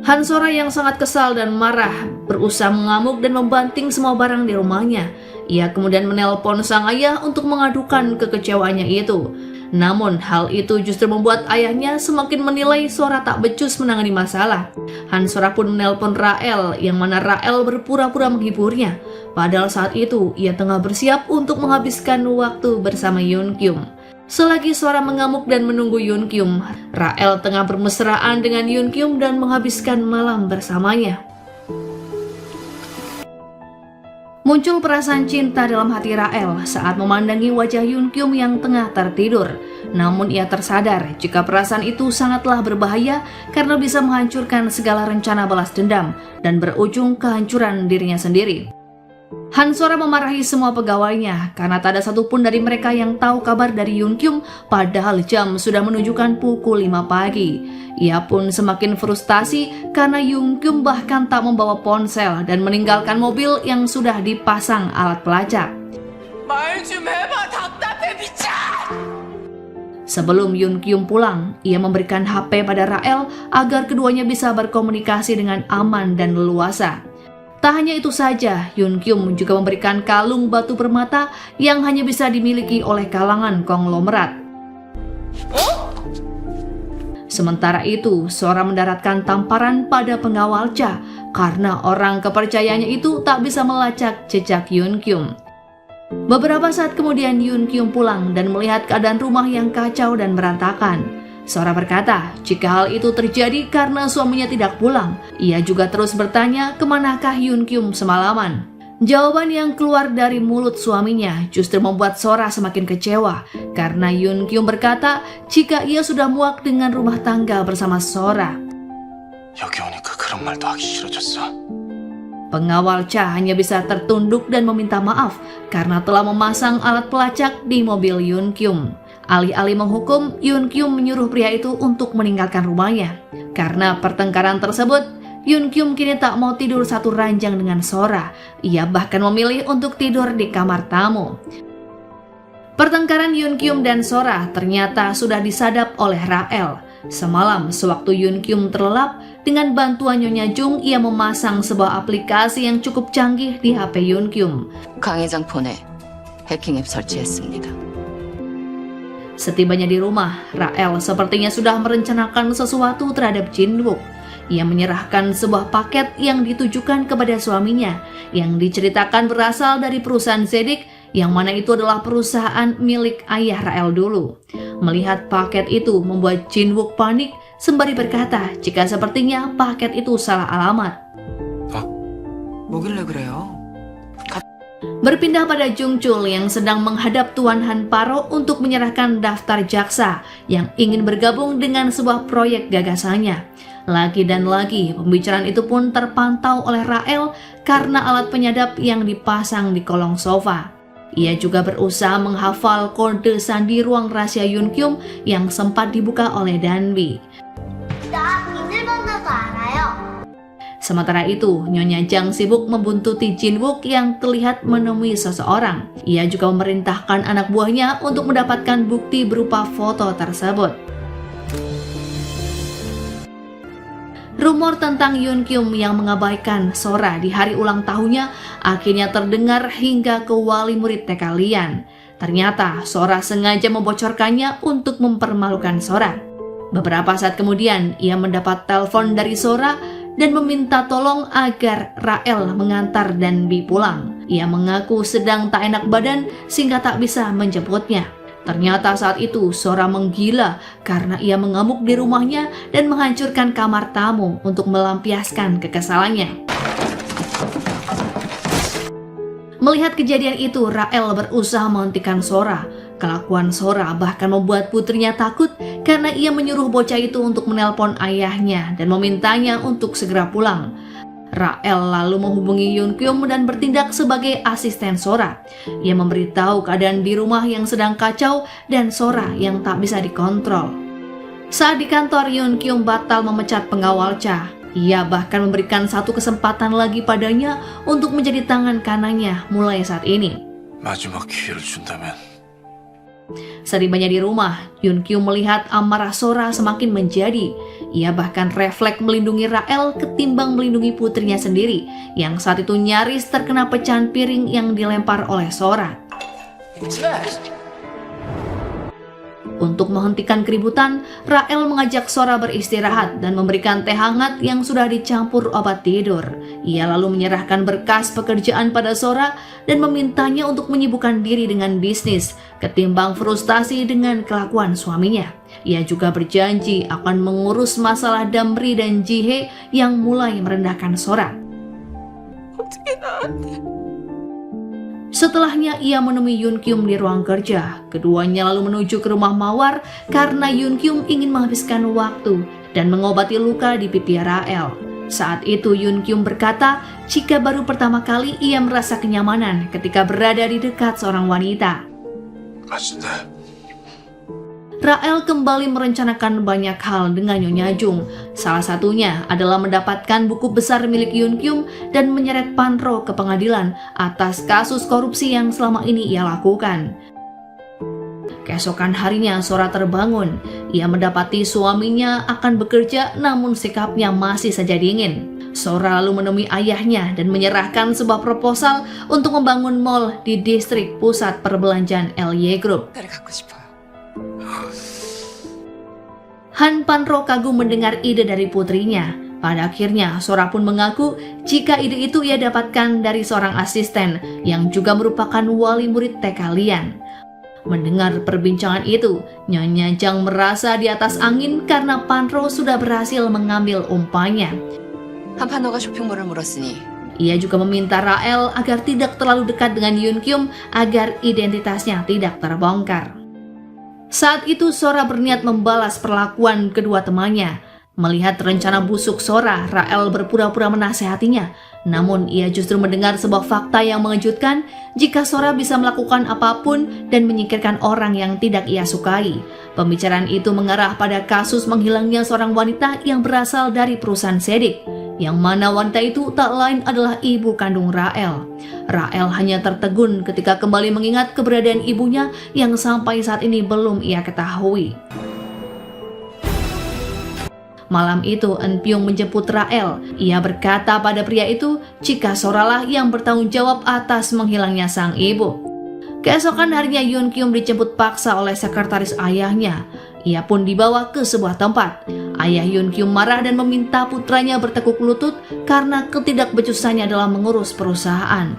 Han Sora yang sangat kesal dan marah berusaha mengamuk dan membanting semua barang di rumahnya. Ia kemudian menelpon sang ayah untuk mengadukan kekecewaannya itu. Namun hal itu justru membuat ayahnya semakin menilai Sora tak becus menangani masalah. Han Sora pun menelpon Rael, yang mana Rael berpura-pura menghiburnya. Padahal saat itu ia tengah bersiap untuk menghabiskan waktu bersama Yoon Kyum. Selagi Sora mengamuk dan menunggu Yoon Kyum, Rael tengah bermesraan dengan Yoon Kyum dan menghabiskan malam bersamanya. Muncul perasaan cinta dalam hati Rael saat memandangi wajah Yoon Kyum yang tengah tertidur. Namun ia tersadar jika perasaan itu sangatlah berbahaya karena bisa menghancurkan segala rencana balas dendam dan berujung kehancuran dirinya sendiri. Han Sora memarahi semua pegawainya karena tak ada satupun dari mereka yang tahu kabar dari Yoon Kyum padahal jam sudah menunjukkan pukul 5 pagi. Ia pun semakin frustasi karena Yoon Kyum bahkan tak membawa ponsel dan meninggalkan mobil yang sudah dipasang alat pelacak. Sebelum Yoon Kyum pulang, ia memberikan HP pada Rael agar keduanya bisa berkomunikasi dengan aman dan leluasa. Tak hanya itu saja, Yoon Kyum juga memberikan kalung batu permata yang hanya bisa dimiliki oleh kalangan konglomerat. Sementara itu, Sora mendaratkan tamparan pada pengawal Cha karena orang kepercayaannya itu tak bisa melacak jejak Yoon Kyum. Beberapa saat kemudian Yoon Kyum pulang dan melihat keadaan rumah yang kacau dan berantakan. Sora berkata, jika hal itu terjadi karena suaminya tidak pulang, ia juga terus bertanya kemanakah Yoon Kyum semalaman. Jawaban yang keluar dari mulut suaminya justru membuat Sora semakin kecewa karena Yoon Kyum berkata jika ia sudah muak dengan rumah tangga bersama Sora. 여기 오니까 그런 말도 하기 싫어졌어. Pengawal Cha hanya bisa tertunduk dan meminta maaf karena telah memasang alat pelacak di mobil Yoon Kyum. Alih-alih menghukum, Yoon Kyum menyuruh pria itu untuk meninggalkan rumahnya. Karena pertengkaran tersebut, Yoon Kyum kini tak mau tidur satu ranjang dengan Sora. Ia bahkan memilih untuk tidur di kamar tamu. Pertengkaran Yoon Kyum dan Sora ternyata sudah disadap oleh Rael. Semalam, sewaktu Yoon Kyum terlelap, dengan bantuan Nyonya Jung, ia memasang sebuah aplikasi yang cukup canggih di HP Yoon Kyum. 강 회장 폰에 해킹 앱 설치했습니다. Setibanya di rumah, Rael sepertinya sudah merencanakan sesuatu terhadap Jin-wook. Ia menyerahkan sebuah paket yang ditujukan kepada suaminya, yang diceritakan berasal dari perusahaan Zedik, yang mana itu adalah perusahaan milik ayah Rael dulu. Melihat paket itu membuat Jin-wook panik, sembari berkata jika sepertinya paket itu salah alamat. 뭐길래 그래요? Berpindah pada Jung Chul yang sedang menghadap Tuan Han Paro untuk menyerahkan daftar jaksa yang ingin bergabung dengan sebuah proyek gagasannya. Lagi dan lagi, pembicaraan itu pun terpantau oleh Rael karena alat penyadap yang dipasang di kolong sofa. Ia juga berusaha menghafal kode sandi ruang rahasia Yoon Kyum yang sempat dibuka oleh Danbi. Sementara itu, Nyonya Jang sibuk membuntuti Jin-wook yang terlihat menemui seseorang. Ia juga memerintahkan anak buahnya untuk mendapatkan bukti berupa foto tersebut. Rumor tentang Yoon Kyum yang mengabaikan Sora di hari ulang tahunnya akhirnya terdengar hingga ke wali murid TK Lian. Ternyata Sora sengaja membocorkannya untuk mempermalukan Sora. Beberapa saat kemudian ia mendapat telepon dari Sora dan meminta tolong agar Rael mengantar Danbi pulang. Ia mengaku sedang tak enak badan sehingga tak bisa menjemputnya. Ternyata saat itu Sora menggila karena ia mengamuk di rumahnya dan menghancurkan kamar tamu untuk melampiaskan kekesalannya. Melihat kejadian itu, Rael berusaha menghentikan Sora. Kelakuan Sora bahkan membuat putrinya takut karena ia menyuruh bocah itu untuk menelpon ayahnya dan memintanya untuk segera pulang. Rael lalu menghubungi Yunkyum dan bertindak sebagai asisten Sora. Ia memberitahu keadaan di rumah yang sedang kacau dan Sora yang tak bisa dikontrol. Saat di kantor, Yunkyum batal memecat pengawal Cha. Ia bahkan memberikan satu kesempatan lagi padanya untuk menjadi tangan kanannya mulai saat ini. 마지막 기회를 준다면 Setibanya di rumah, Yunkyum melihat amarah Sora semakin menjadi. Ia bahkan refleks melindungi Rael ketimbang melindungi putrinya sendiri, yang saat itu nyaris terkena pecahan piring yang dilempar oleh Sora. Untuk menghentikan keributan, Rael mengajak Sora beristirahat dan memberikan teh hangat yang sudah dicampur obat tidur. Ia lalu menyerahkan berkas pekerjaan pada Sora dan memintanya untuk menyibukkan diri dengan bisnis, ketimbang frustasi dengan kelakuan suaminya. Ia juga berjanji akan mengurus masalah Damri dan Jihe yang mulai merendahkan Sora. Setelahnya ia menemui Yunkyum di ruang kerja. Keduanya lalu menuju ke rumah Mawar karena Yunkyum ingin menghabiskan waktu dan mengobati luka di pipi Rael. Saat itu Yunkyum berkata jika baru pertama kali ia merasa kenyamanan ketika berada di dekat seorang wanita. 맛있네. Rael kembali merencanakan banyak hal dengan Nyonya Jung. Salah satunya adalah mendapatkan buku besar milik Yunkyum dan menyeret Panro ke pengadilan atas kasus korupsi yang selama ini ia lakukan. Keesokan harinya Sora terbangun. Ia mendapati suaminya akan bekerja namun sikapnya masih saja dingin. Sora lalu menemui ayahnya dan menyerahkan sebuah proposal untuk membangun mall di distrik pusat perbelanjaan LY Group. 딸을 갖고 싶어요. Han Panro kagum mendengar ide dari putrinya. Pada akhirnya, Sora pun mengaku jika ide itu ia dapatkan dari seorang asisten yang juga merupakan wali murid TK Lian. Mendengar perbincangan itu, Nyonya Jang merasa di atas angin karena Panro sudah berhasil mengambil umpannya. 한판호가 쇼핑몰을 물었으니 Ia juga meminta Rael agar tidak terlalu dekat dengan Yunkyum agar identitasnya tidak terbongkar. Saat itu Sora berniat membalas perlakuan kedua temannya. Melihat rencana busuk Sora, Rael berpura-pura menasehatinya. Namun ia justru mendengar sebuah fakta yang mengejutkan jika Sora bisa melakukan apapun dan menyingkirkan orang yang tidak ia sukai. Pembicaraan itu mengarah pada kasus menghilangnya seorang wanita yang berasal dari perusahaan Sedik, yang mana wanita itu tak lain adalah ibu kandung Rael. Rael hanya tertegun ketika kembali mengingat keberadaan ibunya yang sampai saat ini belum ia ketahui. Malam itu Enpyung menjemput Rael. Ia berkata pada pria itu jika Soralah yang bertanggung jawab atas menghilangnya sang ibu. Keesokan harinya Yunkyum dijemput paksa oleh sekretaris ayahnya. Ia pun dibawa ke sebuah tempat. Ayah Yunkyum marah dan meminta putranya bertekuk lutut karena ketidakbecusannya dalam mengurus perusahaan.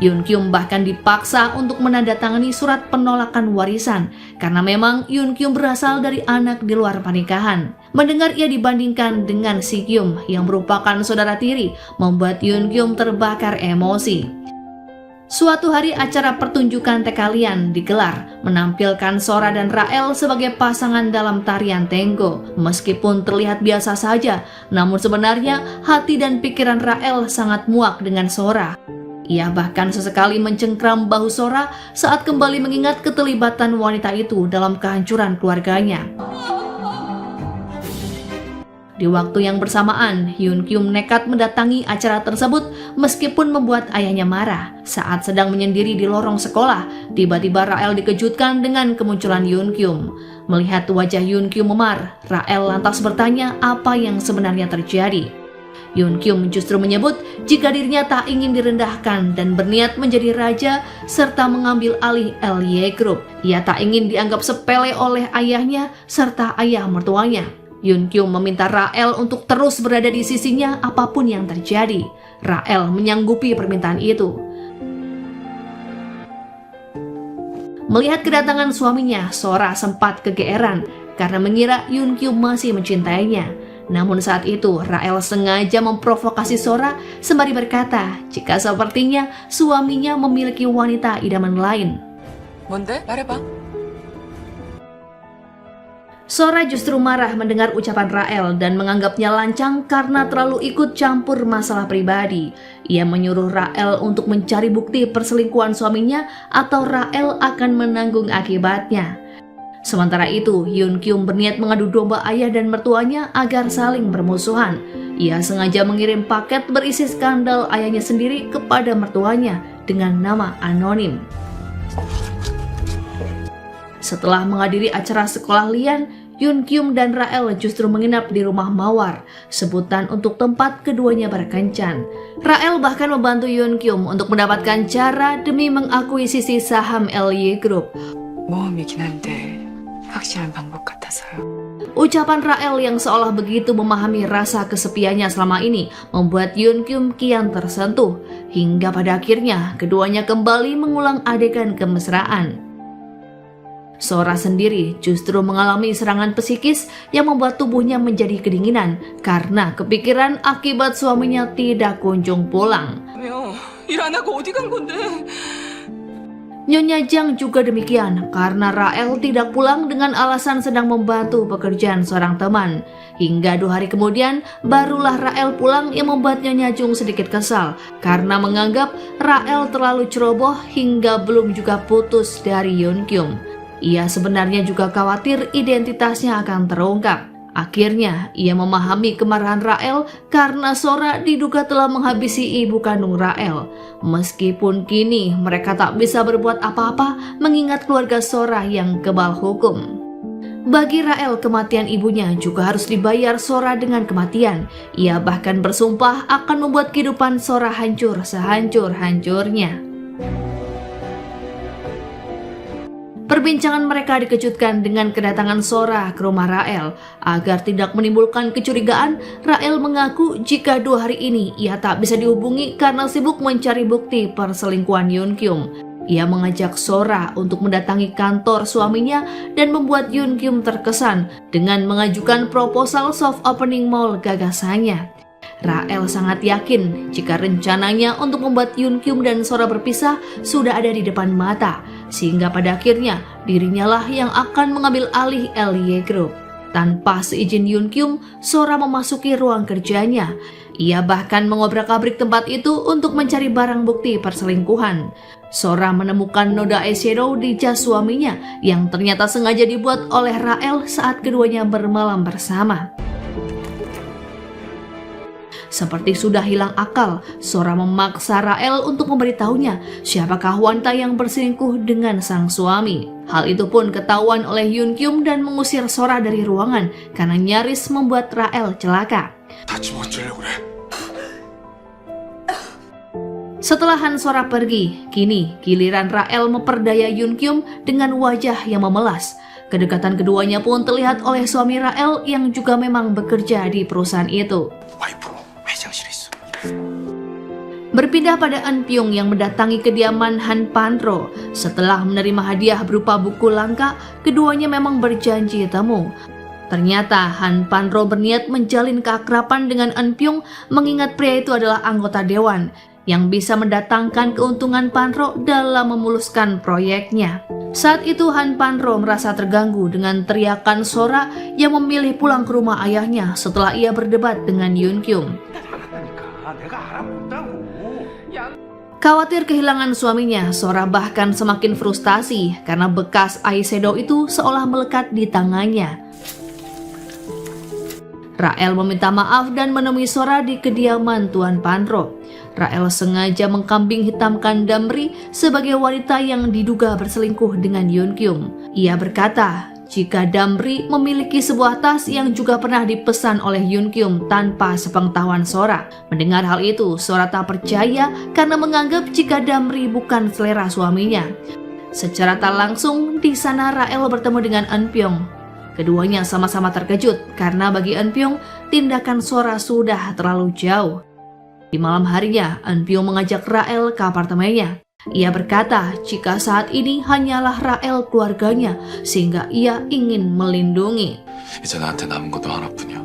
Yunkyum bahkan dipaksa untuk menandatangani surat penolakan warisan karena memang Yunkyum berasal dari anak di luar pernikahan. Mendengar ia dibandingkan dengan Sikyum yang merupakan saudara tiri membuat Yunkyum terbakar emosi. Suatu hari acara pertunjukan TK Lian digelar, menampilkan Sora dan Rael sebagai pasangan dalam tarian Tenggo. Meskipun terlihat biasa saja, namun sebenarnya hati dan pikiran Rael sangat muak dengan Sora. Ia bahkan sesekali mencengkram bahu Sora saat kembali mengingat keterlibatan wanita itu dalam kehancuran keluarganya. Di waktu yang bersamaan, Yunkyum nekat mendatangi acara tersebut meskipun membuat ayahnya marah. Saat sedang menyendiri di lorong sekolah, tiba-tiba Rael dikejutkan dengan kemunculan Yunkyum. Melihat wajah Yunkyum memar, Rael lantas bertanya apa yang sebenarnya terjadi. Yun Kyum justru menyebut jika dirinya tak ingin direndahkan dan berniat menjadi raja serta mengambil alih LY Group. Ia tak ingin dianggap sepele oleh ayahnya serta ayah mertuanya. Yun Kyum meminta Rael untuk terus berada di sisinya apapun yang terjadi. Rael menyanggupi permintaan itu. Melihat kedatangan suaminya, Sora sempat kegeeran karena mengira Yun Kyum masih mencintainya. Namun saat itu Rael sengaja memprovokasi Sora sembari berkata jika sepertinya suaminya memiliki wanita idaman lain. 뭔데? 말해봐. Sora justru marah mendengar ucapan Rael dan menganggapnya lancang karena terlalu ikut campur masalah pribadi. Ia menyuruh Rael untuk mencari bukti perselingkuhan suaminya atau Rael akan menanggung akibatnya. Sementara itu, Yun Kyum berniat mengadu domba ayah dan mertuanya agar saling bermusuhan. Ia sengaja mengirim paket berisi skandal ayahnya sendiri kepada mertuanya dengan nama anonim. Setelah menghadiri acara sekolah Lian, Yun Kyum dan Rael justru menginap di rumah Mawar, sebutan untuk tempat keduanya berkencan. Rael bahkan membantu Yun Kyum untuk mendapatkan cara demi mengakuisisi saham LY Group. 모험이긴 한데 확실한 방법 같아서요. Ucapan Rael yang seolah begitu memahami rasa kesepiannya selama ini membuat Yun Kyum kian tersentuh, hingga pada akhirnya keduanya kembali mengulang adegan kemesraan. Sora sendiri justru mengalami serangan psikis yang membuat tubuhnya menjadi kedinginan karena kepikiran akibat suaminya tidak kunjung pulang. 일 안 하고 어디 간 건데? Nyonya Jang juga demikian karena Rael tidak pulang dengan alasan sedang membantu pekerjaan seorang teman. Hingga 2 hari kemudian barulah Rael pulang yang membuat Nyonya Jung sedikit kesal karena menganggap Rael terlalu ceroboh hingga belum juga putus dari Yun Kyum. Ia sebenarnya juga khawatir identitasnya akan terungkap. Akhirnya ia memahami kemarahan Rael karena Sora diduga telah menghabisi ibu kandung Rael. Meskipun kini mereka tak bisa berbuat apa-apa mengingat keluarga Sora yang kebal hukum. Bagi Rael, kematian ibunya juga harus dibayar Sora dengan kematian. Ia bahkan bersumpah akan membuat kehidupan Sora hancur sehancur-hancurnya. Perbincangan mereka dikejutkan dengan kedatangan Sora ke rumah Rael. Agar tidak menimbulkan kecurigaan, Rael mengaku jika 2 hari ini ia tak bisa dihubungi karena sibuk mencari bukti perselingkuhan Yun Kyum. Ia mengajak Sora untuk mendatangi kantor suaminya dan membuat Yun Kyum terkesan dengan mengajukan proposal soft opening mall gagasannya. Rael sangat yakin jika rencananya untuk membuat Yun Kyum dan Sora berpisah sudah ada di depan mata, sehingga pada akhirnya dirinya lah yang akan mengambil alih LY Group. Tanpa seizin Yun Kyum, Sora memasuki ruang kerjanya. Ia bahkan mengobrak-abrik tempat itu untuk mencari barang bukti perselingkuhan. Sora menemukan noda eyeshadow di jas suaminya yang ternyata sengaja dibuat oleh Rael saat keduanya bermalam bersama. Seperti sudah hilang akal, Sora memaksa Rael untuk memberitahunya siapakah wanita yang berselingkuh dengan sang suami. Hal itu pun ketahuan oleh Yun Kyum dan mengusir Sora dari ruangan karena nyaris membuat Rael celaka. 다치면 어쩌려고 그래? Setelah Han Sora pergi, kini giliran Rael memperdaya Yun Kyum dengan wajah yang memelas. Kedekatan keduanya pun terlihat oleh suami Rael yang juga memang bekerja di perusahaan itu. 와이프로 회장실에 있어. Berpindah pada An Pyong yang mendatangi kediaman Han Panro. Setelah menerima hadiah berupa buku langka, keduanya memang berjanji temu. Ternyata Han Panro berniat menjalin keakraban dengan An Pyong mengingat pria itu adalah anggota dewan yang bisa mendatangkan keuntungan Panro dalam memuluskan proyeknya. Saat itu Han Panro merasa terganggu dengan teriakan Sora yang memilih pulang ke rumah ayahnya setelah ia berdebat dengan Yun Kyum. Khawatir kehilangan suaminya, Sora bahkan semakin frustasi karena bekas eyeshadow itu seolah melekat di tangannya. Rael meminta maaf dan menemui Sora di kediaman Tuan Panro. Rael sengaja mengkambing hitamkan Damri sebagai wanita yang diduga berselingkuh dengan Yun Kyum. Ia berkata jika Damri memiliki sebuah tas yang juga pernah dipesan oleh Yoon Kyum tanpa sepengetahuan Sora. Mendengar hal itu, Sora tak percaya karena menganggap jika Damri bukan selera suaminya. Secara tak langsung, di sana Rael bertemu dengan Eun Pyong. Keduanya sama-sama terkejut karena bagi Eun Pyong, tindakan Sora sudah terlalu jauh. Di malam harinya, Eun Pyong mengajak Rael ke apartemennya. Ia berkata jika saat ini hanyalah Rael keluarganya sehingga ia ingin melindungi. 이제 나한테 남은 것도 하나뿐이야.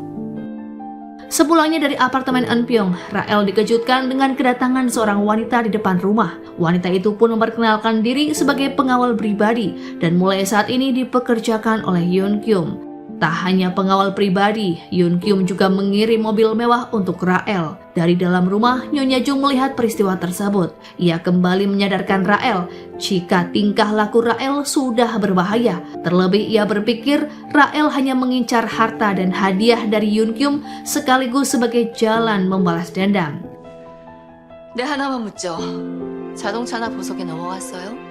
Sepulangnya dari apartemen Eun Pyong, Rael dikejutkan dengan kedatangan seorang wanita di depan rumah. Wanita itu pun memperkenalkan diri sebagai pengawal pribadi dan mulai saat ini dipekerjakan oleh Yoon Kyum. Tak hanya pengawal pribadi, Yoon Kyum juga mengirim mobil mewah untuk Rael. Dari dalam rumah, Nyonya Jung melihat peristiwa tersebut. Ia kembali menyadarkan Rael jika tingkah laku Rael sudah berbahaya. Terlebih ia berpikir Rael hanya mengincar harta dan hadiah dari Yoon Kyum sekaligus sebagai jalan membalas dendam. 네, 하나만 묻죠. 자동차나 보석에 넘어갔어요?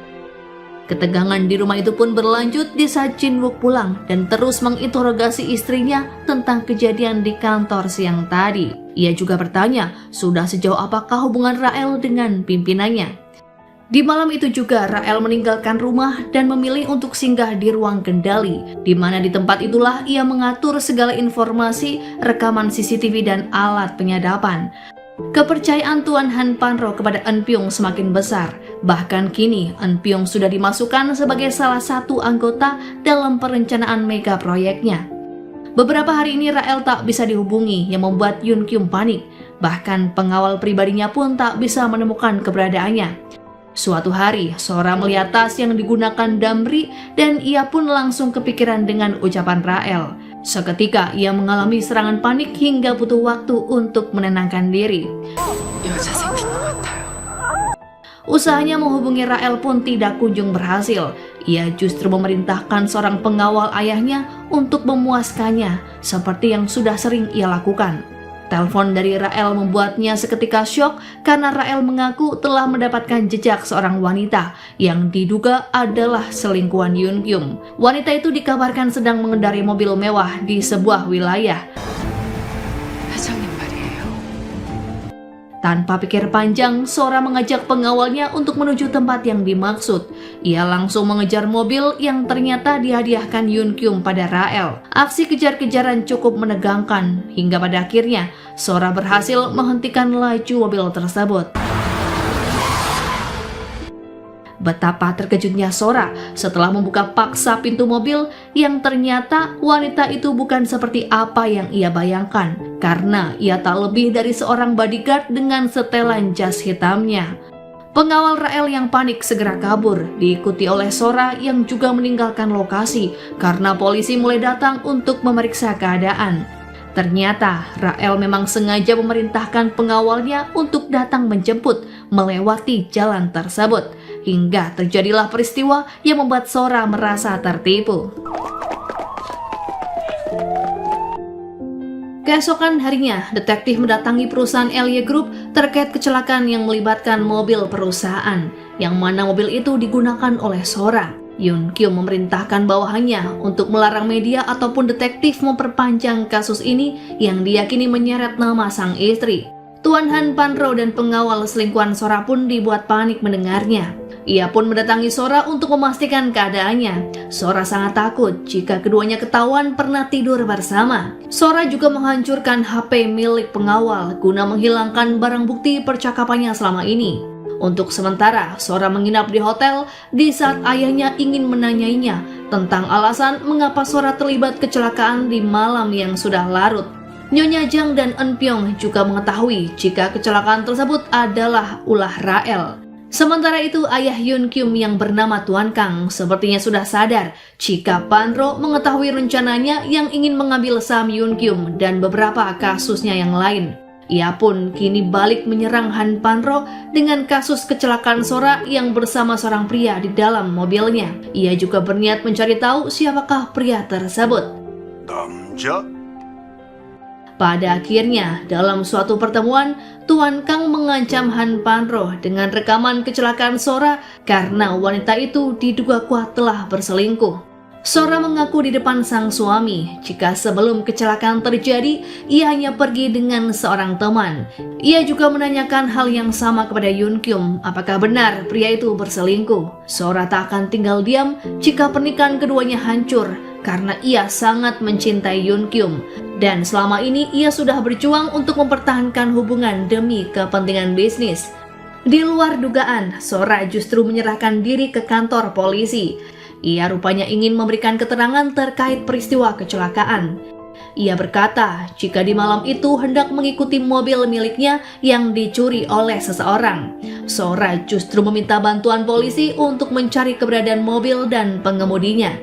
Ketegangan di rumah itu pun berlanjut di saat Jin Wook pulang dan terus menginterogasi istrinya tentang kejadian di kantor siang tadi. Ia juga bertanya, sudah sejauh apakah hubungan Rael dengan pimpinannya. Di malam itu juga Rael meninggalkan rumah dan memilih untuk singgah di ruang kendali, di mana di tempat itulah ia mengatur segala informasi, rekaman CCTV dan alat penyadapan. Kepercayaan Tuan Han Panro kepada Eun Pyong semakin besar. Bahkan kini Eun Pyong sudah dimasukkan sebagai salah satu anggota dalam perencanaan mega proyeknya. Beberapa hari ini Rael tak bisa dihubungi yang membuat Yoon Kyum panik. Bahkan pengawal pribadinya pun tak bisa menemukan keberadaannya. Suatu hari, Sora melihat tas yang digunakan Damri dan ia pun langsung kepikiran dengan ucapan Rael. Seketika ia mengalami serangan panik hingga butuh waktu untuk menenangkan diri. 여자 생긴 것 같아요. Usahanya menghubungi Rael pun tidak kunjung berhasil. Ia justru memerintahkan seorang pengawal ayahnya untuk memuaskannya, seperti yang sudah sering ia lakukan. Telepon dari Rael membuatnya seketika syok karena Rael mengaku telah mendapatkan jejak seorang wanita yang diduga adalah selingkuhan Yoon Kyum. Wanita itu dikabarkan sedang mengendarai mobil mewah di sebuah wilayah. 회장님 말이에요. Tanpa pikir panjang, Sora mengajak pengawalnya untuk menuju tempat yang dimaksud. Ia langsung mengejar mobil yang ternyata dihadiahkan Yoon Kyum pada Rael. Aksi kejar-kejaran cukup menegangkan, hingga pada akhirnya Sora berhasil menghentikan laju mobil tersebut. Betapa terkejutnya Sora setelah membuka paksa pintu mobil yang ternyata wanita itu bukan seperti apa yang ia bayangkan, karena ia tak lebih dari seorang bodyguard dengan setelan jas hitamnya. Pengawal Rael yang panik segera kabur, diikuti oleh Sora yang juga meninggalkan lokasi karena polisi mulai datang untuk memeriksa keadaan. Ternyata Rael memang sengaja memerintahkan pengawalnya untuk datang menjemput melewati jalan tersebut. Hingga terjadilah peristiwa yang membuat Sora merasa tertipu. Keesokan harinya, detektif mendatangi perusahaan LY Group terkait kecelakaan yang melibatkan mobil perusahaan, yang mana mobil itu digunakan oleh Sora. Yoon Kyum memerintahkan bawahannya untuk melarang media ataupun detektif memperpanjang kasus ini yang diyakini menyeret nama sang istri. Tuan Han Panro dan pengawal selingkuhan Sora pun dibuat panik mendengarnya. Ia pun mendatangi Sora untuk memastikan keadaannya. Sora sangat takut jika keduanya ketahuan pernah tidur bersama. Sora juga menghancurkan HP milik pengawal guna menghilangkan barang bukti percakapannya selama ini. Untuk sementara, Sora menginap di hotel di saat ayahnya ingin menanyainya tentang alasan mengapa Sora terlibat kecelakaan di malam yang sudah larut. Nyonya Jang dan Eun Pyong juga mengetahui jika kecelakaan tersebut adalah ulah Rael. Sementara itu, ayah Yoon Kyum yang bernama Tuan Kang sepertinya sudah sadar jika Panro mengetahui rencananya yang ingin mengambil saham Yoon Kyum dan beberapa kasusnya yang lain. Ia pun kini balik menyerang Han Panro dengan kasus kecelakaan Sora yang bersama seorang pria di dalam mobilnya. Ia juga berniat mencari tahu siapakah pria tersebut. 남자? Pada akhirnya, dalam suatu pertemuan, Tuan Kang mengancam Han Panro dengan rekaman kecelakaan Sora karena wanita itu diduga kuat telah berselingkuh. Sora mengaku di depan sang suami jika sebelum kecelakaan terjadi, ia hanya pergi dengan seorang teman. Ia juga menanyakan hal yang sama kepada Yoon Kyum, apakah benar pria itu berselingkuh. Sora tak akan tinggal diam jika pernikahan keduanya hancur karena ia sangat mencintai Yoon Kyum. Dan selama ini ia sudah berjuang untuk mempertahankan hubungan demi kepentingan bisnis. Di luar dugaan, Sora justru menyerahkan diri ke kantor polisi. Ia rupanya ingin memberikan keterangan terkait peristiwa kecelakaan. Ia berkata jika di malam itu hendak mengikuti mobil miliknya yang dicuri oleh seseorang. Sora justru meminta bantuan polisi untuk mencari keberadaan mobil dan pengemudinya.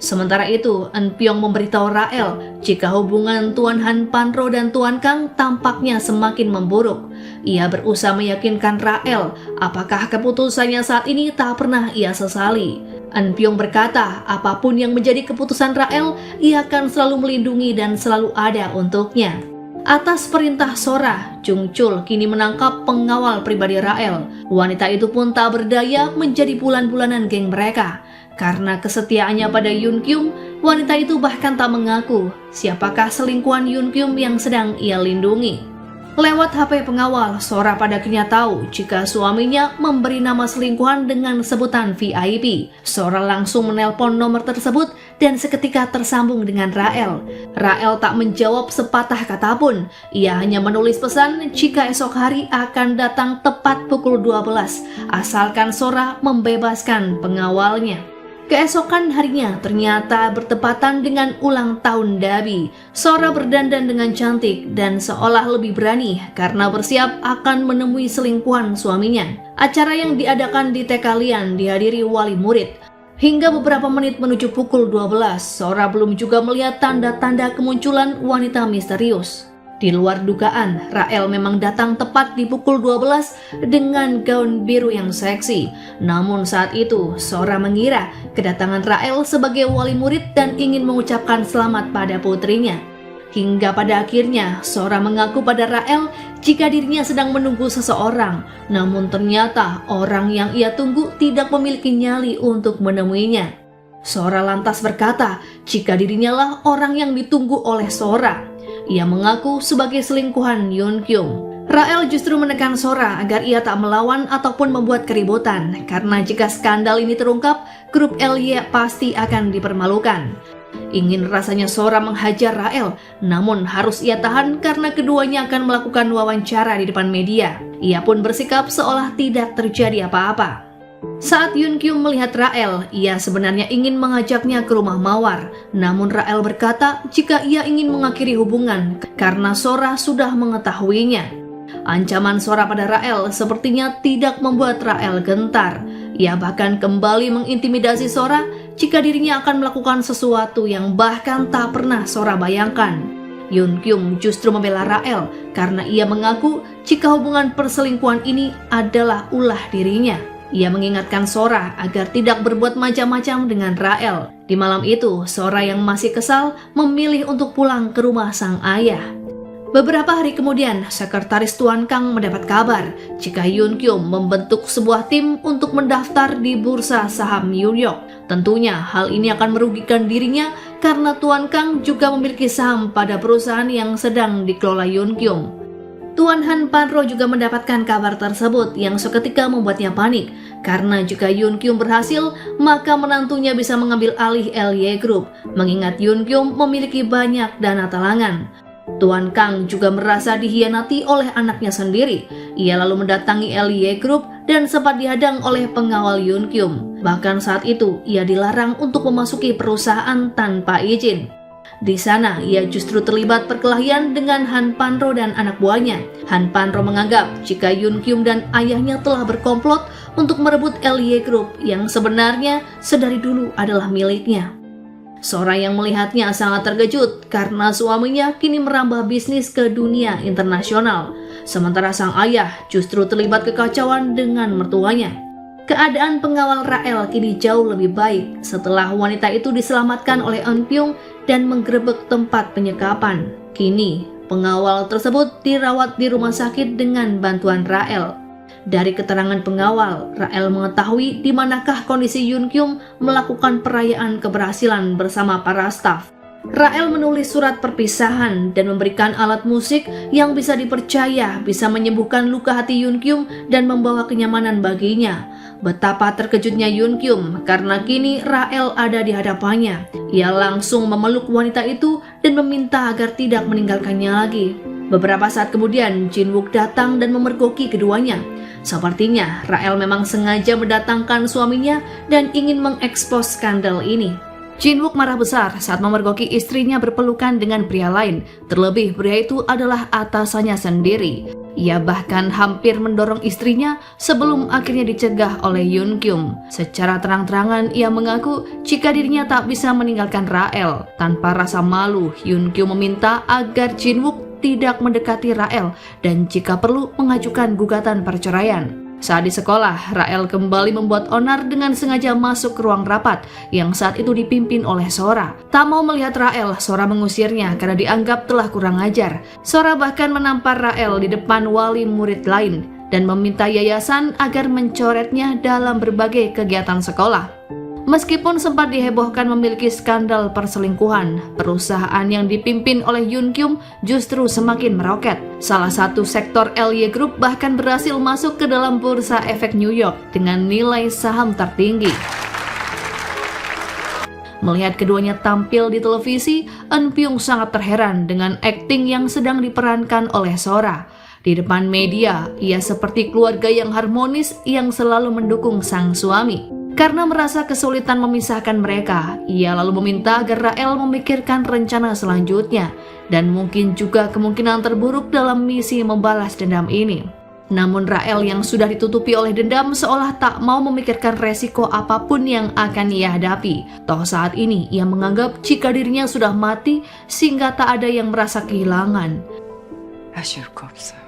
Sementara itu, Eun Pyong memberitahu Rael jika hubungan Tuan Han Panro dan Tuan Kang tampaknya semakin memburuk. Ia berusaha meyakinkan Rael apakah keputusannya saat ini tak pernah ia sesali. Eun Pyong berkata apapun yang menjadi keputusan Rael, ia akan selalu melindungi dan selalu ada untuknya. Atas perintah Sora, Jung Chul kini menangkap pengawal pribadi Rael. Wanita itu pun tak berdaya menjadi bulan-bulanan geng mereka. Karena kesetiaannya pada Yoon Kyum, wanita itu bahkan tak mengaku siapakah selingkuhan Yoon Kyum yang sedang ia lindungi. Lewat HP pengawal, Sora pada akhirnya tahu jika suaminya memberi nama selingkuhan dengan sebutan VIP. Sora langsung menelpon nomor tersebut dan seketika tersambung dengan Rael. Rael tak menjawab sepatah kata pun. Ia hanya menulis pesan jika esok hari akan datang tepat pukul 12, asalkan Sora membebaskan pengawalnya. Keesokan harinya ternyata bertepatan dengan ulang tahun Dabi. Sora berdandan dengan cantik dan seolah lebih berani karena bersiap akan menemui selingkuhan suaminya. Acara yang diadakan di TK Lian dihadiri wali murid. Hingga beberapa menit menuju pukul 12, Sora belum juga melihat tanda-tanda kemunculan wanita misterius. Di luar dugaan, Rael memang datang tepat di pukul 12 dengan gaun biru yang seksi. Namun saat itu, Sora mengira kedatangan Rael sebagai wali murid dan ingin mengucapkan selamat pada putrinya. Hingga pada akhirnya, Sora mengaku pada Rael jika dirinya sedang menunggu seseorang. Namun ternyata orang yang ia tunggu tidak memiliki nyali untuk menemuinya. Sora lantas berkata jika dirinya lah orang yang ditunggu oleh Sora. Ia mengaku sebagai selingkuhan Yoon Kyum. Rael justru menekan Sora agar ia tak melawan ataupun membuat keributan, karena jika skandal ini terungkap, grup LY pasti akan dipermalukan. Ingin rasanya Sora menghajar Rael, namun harus ia tahan karena keduanya akan melakukan wawancara di depan media. Ia pun bersikap seolah tidak terjadi apa-apa. Saat Yoon Kyum melihat Rael, ia sebenarnya ingin mengajaknya ke rumah Mawar. Namun Rael berkata jika ia ingin mengakhiri hubungan karena Sora sudah mengetahuinya. Ancaman Sora pada Rael sepertinya tidak membuat Rael gentar. Ia bahkan kembali mengintimidasi Sora jika dirinya akan melakukan sesuatu yang bahkan tak pernah Sora bayangkan. Yoon Kyum justru membela Rael karena ia mengaku jika hubungan perselingkuhan ini adalah ulah dirinya. Ia mengingatkan Sora agar tidak berbuat macam-macam dengan Rael. Di malam itu, Sora yang masih kesal memilih untuk pulang ke rumah sang ayah. Beberapa hari kemudian, sekretaris Tuan Kang mendapat kabar jika Yoon Kyum membentuk sebuah tim untuk mendaftar di bursa saham New York. Tentunya hal ini akan merugikan dirinya karena Tuan Kang juga memiliki saham pada perusahaan yang sedang dikelola Yoon Kyum. Tuan Han Panro juga mendapatkan kabar tersebut yang seketika membuatnya panik. Karena jika Yoon Kyum berhasil, maka menantunya bisa mengambil alih LY Group, mengingat Yoon Kyum memiliki banyak dana talangan. Tuan Kang juga merasa dihianati oleh anaknya sendiri. Ia lalu mendatangi LY Group dan sempat dihadang oleh pengawal Yoon Kyum. Bahkan saat itu, ia dilarang untuk memasuki perusahaan tanpa izin. Di sana, ia justru terlibat perkelahian dengan Han Panro dan anak buahnya. Han Panro menganggap jika Yoon Kyum dan ayahnya telah berkomplot untuk merebut LY Group yang sebenarnya sedari dulu adalah miliknya. Sora yang melihatnya sangat terkejut karena suaminya kini merambah bisnis ke dunia internasional. Sementara sang ayah justru terlibat kekacauan dengan mertuanya. Keadaan pengawal Rael kini jauh lebih baik setelah wanita itu diselamatkan oleh Eun Pyong dan menggerebek tempat penyekapan. Kini, pengawal tersebut dirawat di rumah sakit dengan bantuan Rael. Dari keterangan pengawal, Rael mengetahui di manakah kondisi Yoon Kyum melakukan perayaan keberhasilan bersama para staf. Rael menulis surat perpisahan dan memberikan alat musik yang bisa dipercaya bisa menyembuhkan luka hati Yoon Kyum dan membawa kenyamanan baginya. Betapa terkejutnya Yoon Kyum karena kini Rael ada di hadapannya. Ia langsung memeluk wanita itu dan meminta agar tidak meninggalkannya lagi. Beberapa saat kemudian, Jin Wook datang dan memergoki keduanya. Sepertinya Rael memang sengaja mendatangkan suaminya dan ingin mengekspos skandal ini. Jin Wook marah besar saat memergoki istrinya berpelukan dengan pria lain. Terlebih pria itu adalah atasannya sendiri. Ia bahkan hampir mendorong istrinya sebelum akhirnya dicegah oleh Yoon Kyum. Secara terang-terangan ia mengaku jika dirinya tak bisa meninggalkan Rael. Tanpa rasa malu, Yoon Kyum meminta agar Jin Wook tidak mendekati Rael dan jika perlu mengajukan gugatan perceraian. Saat di sekolah, Rael kembali membuat onar dengan sengaja masuk ke ruang rapat yang saat itu dipimpin oleh Sora. Tak mau melihat Rael, Sora mengusirnya karena dianggap telah kurang ajar. Sora bahkan menampar Rael di depan wali murid lain dan meminta yayasan agar mencoretnya dalam berbagai kegiatan sekolah. Meskipun sempat dihebohkan memiliki skandal perselingkuhan, perusahaan yang dipimpin oleh Yoon Kyum justru semakin meroket. Salah satu sektor LY Group bahkan berhasil masuk ke dalam bursa efek New York dengan nilai saham tertinggi. Melihat keduanya tampil di televisi, Eun Pyung sangat terheran dengan akting yang sedang diperankan oleh Sora. Di depan media, ia seperti keluarga yang harmonis yang selalu mendukung sang suami. Karena merasa kesulitan memisahkan mereka, ia lalu meminta agar Rael memikirkan rencana selanjutnya dan mungkin juga kemungkinan terburuk dalam misi membalas dendam ini. Namun Rael yang sudah ditutupi oleh dendam seolah tak mau memikirkan resiko apapun yang akan ia hadapi. Toh saat ini ia menganggap jika dirinya sudah mati sehingga tak ada yang merasa kehilangan. 아쉬울 거 없어요.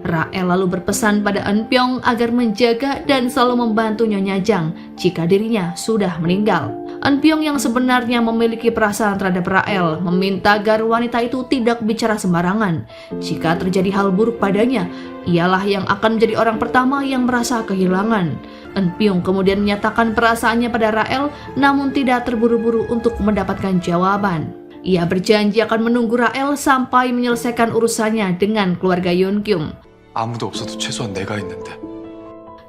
Rael lalu berpesan pada Eun Pyong agar menjaga dan selalu membantu Nyonya Jang jika dirinya sudah meninggal. Eun Pyong yang sebenarnya memiliki perasaan terhadap Rael meminta agar wanita itu tidak bicara sembarangan. Jika terjadi hal buruk padanya, ialah yang akan menjadi orang pertama yang merasa kehilangan. Eun Pyong kemudian menyatakan perasaannya pada Rael namun tidak terburu-buru untuk mendapatkan jawaban. Ia berjanji akan menunggu Rael sampai menyelesaikan urusannya dengan keluarga Yoon Kyum. 아무도 없어도 최소한 내가 있는데.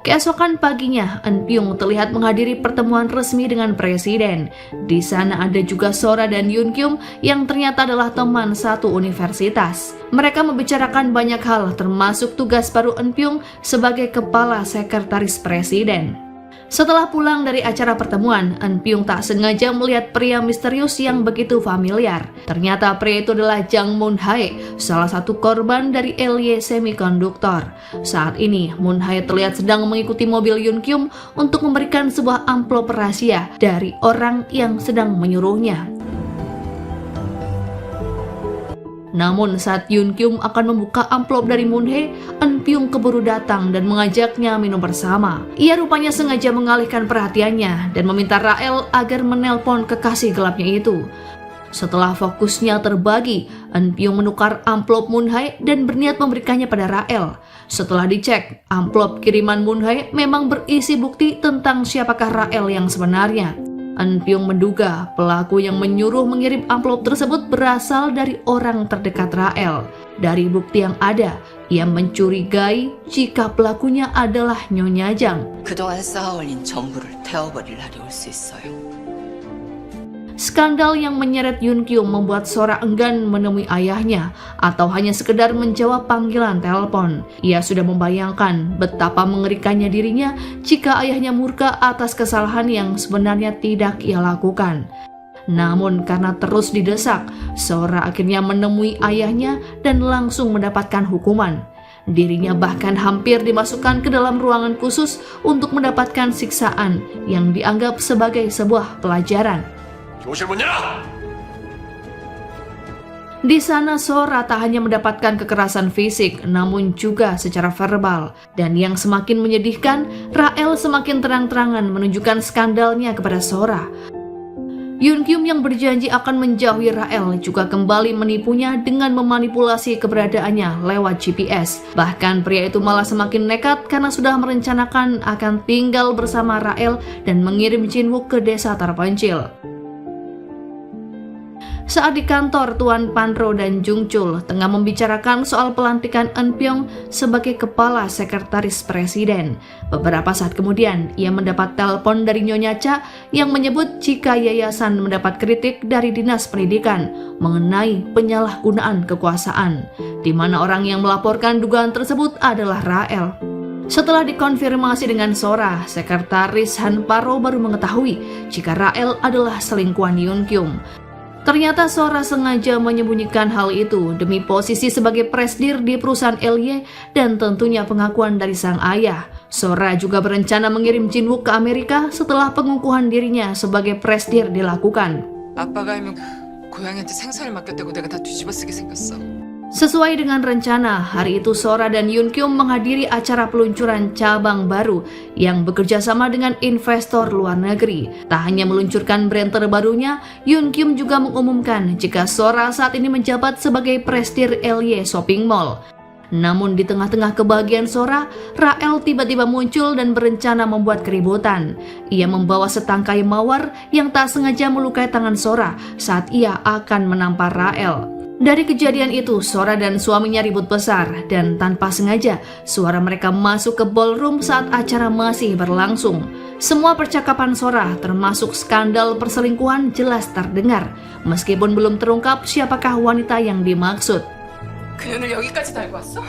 Keesokan paginya, Eun Pyong terlihat menghadiri pertemuan resmi dengan presiden. Di sana ada juga Sora dan Yoon Kyum yang ternyata adalah teman satu universitas. Mereka membicarakan banyak hal termasuk tugas baru Eun Pyong sebagai kepala sekretaris presiden. Setelah pulang dari acara pertemuan, Eun Pyong tak sengaja melihat pria misterius yang begitu familiar. Ternyata pria itu adalah Jang Moon Hae, salah satu korban dari LY Semiconductor. Saat ini, Moon Hae terlihat sedang mengikuti mobil Yoon Kyum untuk memberikan sebuah amplop rahasia dari orang yang sedang menyuruhnya. Namun saat Yoon Kyum akan membuka amplop dari Moon Hae, Eun Pyong keburu datang dan mengajaknya minum bersama. Ia rupanya sengaja mengalihkan perhatiannya dan meminta Rael agar menelpon kekasih gelapnya itu. Setelah fokusnya terbagi, Eun Pyong menukar amplop Moon Hae dan berniat memberikannya pada Rael. Setelah dicek, amplop kiriman Moon Hae memang berisi bukti tentang siapakah Rael yang sebenarnya. Eun Pyong menduga pelaku yang menyuruh mengirim amplop tersebut berasal dari orang terdekat Rael. Dari bukti yang ada, ia mencurigai jika pelakunya adalah Nyonya Jang. 그동안 쌓아올린 전부를 태워버릴 날이 올 수 있어요. Skandal yang menyeret Yoon Kyum membuat Sora enggan menemui ayahnya atau hanya sekedar menjawab panggilan telepon. Ia sudah membayangkan betapa mengerikannya dirinya jika ayahnya murka atas kesalahan yang sebenarnya tidak ia lakukan. Namun karena terus didesak, Sora akhirnya menemui ayahnya dan langsung mendapatkan hukuman. Dirinya bahkan hampir dimasukkan ke dalam ruangan khusus untuk mendapatkan siksaan yang dianggap sebagai sebuah pelajaran. 교실 문 열어! Di sana Sora tak hanya mendapatkan kekerasan fisik, namun juga secara verbal. Dan yang semakin menyedihkan, Rael semakin terang-terangan menunjukkan skandalnya kepada Sora. Yoon Kyum yang berjanji akan menjauhi Rael juga kembali menipunya dengan memanipulasi keberadaannya lewat GPS. Bahkan pria itu malah semakin nekat karena sudah merencanakan akan tinggal bersama Rael dan mengirim Jin-wook ke desa terpencil. Saat di kantor, Tuan Pan-ro dan Jung Chul tengah membicarakan soal pelantikan Eun Pyeong sebagai kepala sekretaris presiden. Beberapa saat kemudian, ia mendapat telepon dari Nyonya Cha yang menyebut jika yayasan mendapat kritik dari Dinas Pendidikan mengenai penyalahgunaan kekuasaan, di mana orang yang melaporkan dugaan tersebut adalah Rael. Setelah dikonfirmasi dengan Sora, sekretaris Han Paro baru mengetahui jika Rael adalah selingkuhan Yoon Kyum. Ternyata Sora sengaja menyembunyikan hal itu demi posisi sebagai presdir di perusahaan LY dan tentunya pengakuan dari sang ayah. Sora juga berencana mengirim Jin-wook ke Amerika setelah pengukuhan dirinya sebagai presdir dilakukan. 아빠가 알면 고양이한테 생사를 맡겼다고 내가 다 뒤집어쓰게 생겼어. Sesuai dengan rencana, hari itu Sora dan Yoon Kyum menghadiri acara peluncuran cabang baru yang bekerja sama dengan investor luar negeri. Tak hanya meluncurkan brand terbarunya, Yoon Kyum juga mengumumkan jika Sora saat ini menjabat sebagai presdir LY Shopping Mall. Namun di tengah-tengah kebahagiaan Sora, Rael tiba-tiba muncul dan berencana membuat keributan. Ia membawa setangkai mawar yang tak sengaja melukai tangan Sora saat ia akan menampar Rael. Dari kejadian itu, Sora dan suaminya ribut besar dan tanpa sengaja suara mereka masuk ke ballroom saat acara masih berlangsung. Semua percakapan Sora termasuk skandal perselingkuhan jelas terdengar, meskipun belum terungkap siapakah wanita yang dimaksud. 그년을 여기까지 달고 왔어?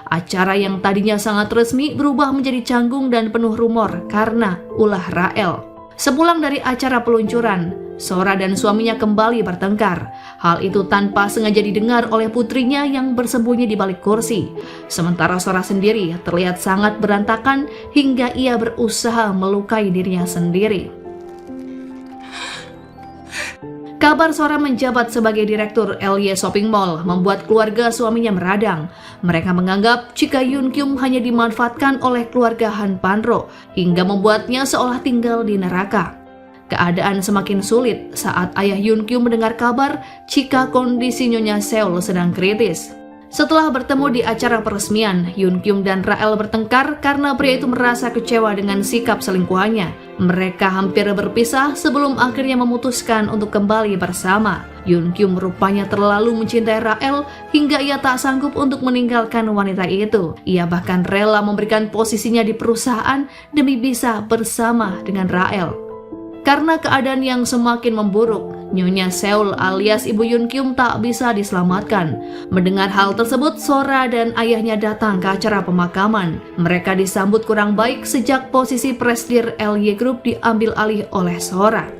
Acara yang tadinya sangat resmi berubah menjadi canggung dan penuh rumor karena ulah Rael. Sepulang dari acara peluncuran, Sora dan suaminya kembali bertengkar. Hal itu tanpa sengaja didengar oleh putrinya yang bersembunyi di balik kursi. Sementara Sora sendiri terlihat sangat berantakan hingga ia berusaha melukai dirinya sendiri. Kabar Sora menjabat sebagai direktur LY Shopping Mall membuat keluarga suaminya meradang. Mereka menganggap jika Yoon Kyum hanya dimanfaatkan oleh keluarga Han Pan-ro hingga membuatnya seolah tinggal di neraka. Keadaan semakin sulit saat ayah Yoon Kyum mendengar kabar jika kondisi Nyonya Seol sedang kritis. Setelah bertemu di acara peresmian, Yoon Kyum dan Rael bertengkar karena pria itu merasa kecewa dengan sikap selingkuhannya. Mereka hampir berpisah sebelum akhirnya memutuskan untuk kembali bersama. Yoon Kyum rupanya terlalu mencintai Rael hingga ia tak sanggup untuk meninggalkan wanita itu. Ia bahkan rela memberikan posisinya di perusahaan demi bisa bersama dengan Rael. Karena keadaan yang semakin memburuk, Nyonya Seol alias Ibu Yoon Kyum tak bisa diselamatkan. Mendengar hal tersebut, Sora dan ayahnya datang ke acara pemakaman. Mereka disambut kurang baik sejak posisi presdir LY Group diambil alih oleh Sora.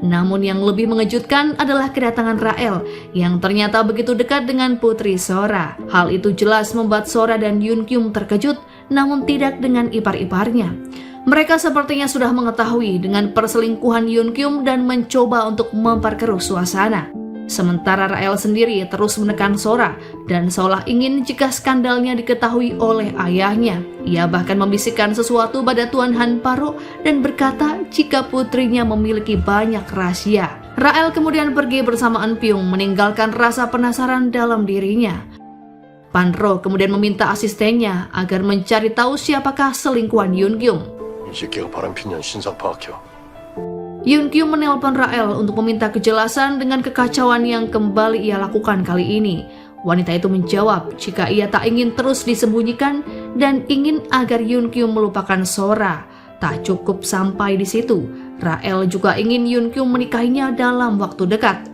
Namun yang lebih mengejutkan adalah kedatangan Rael yang ternyata begitu dekat dengan putri Sora. Hal itu jelas membuat Sora dan Yoon Kyum terkejut, namun tidak dengan ipar-iparnya. Mereka sepertinya sudah mengetahui dengan perselingkuhan Yoon Kyum dan mencoba untuk memperkeruh suasana. Sementara Rael sendiri terus menekan Sora dan seolah ingin jika skandalnya diketahui oleh ayahnya. Ia bahkan membisikkan sesuatu pada Tuan Han Paro dan berkata jika putrinya memiliki banyak rahasia. Rael kemudian pergi bersama Eun Pyeong meninggalkan rasa penasaran dalam dirinya. Pan-ro kemudian meminta asistennya agar mencari tahu siapakah selingkuhan Yoon Kyum. 이 새끼가 바람핀 년 신상 파악해. Yoon Kyum menelpon Rael untuk meminta kejelasan dengan kekacauan yang kembali ia lakukan kali ini. Wanita itu menjawab jika ia tak ingin terus disembunyikan dan ingin agar Yoon Kyum melupakan Sora. Tak cukup sampai di situ, Rael juga ingin Yoon Kyum menikahinya dalam waktu dekat.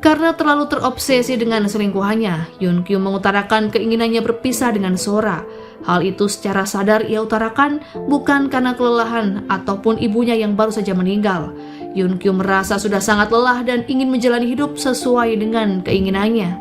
Karena terlalu terobsesi dengan selingkuhannya, Yoon Kyum mengutarakan keinginannya berpisah dengan Sora. Hal itu secara sadar ia utarakan bukan karena kelelahan ataupun ibunya yang baru saja meninggal. Yoon Kyum merasa sudah sangat lelah dan ingin menjalani hidup sesuai dengan keinginannya.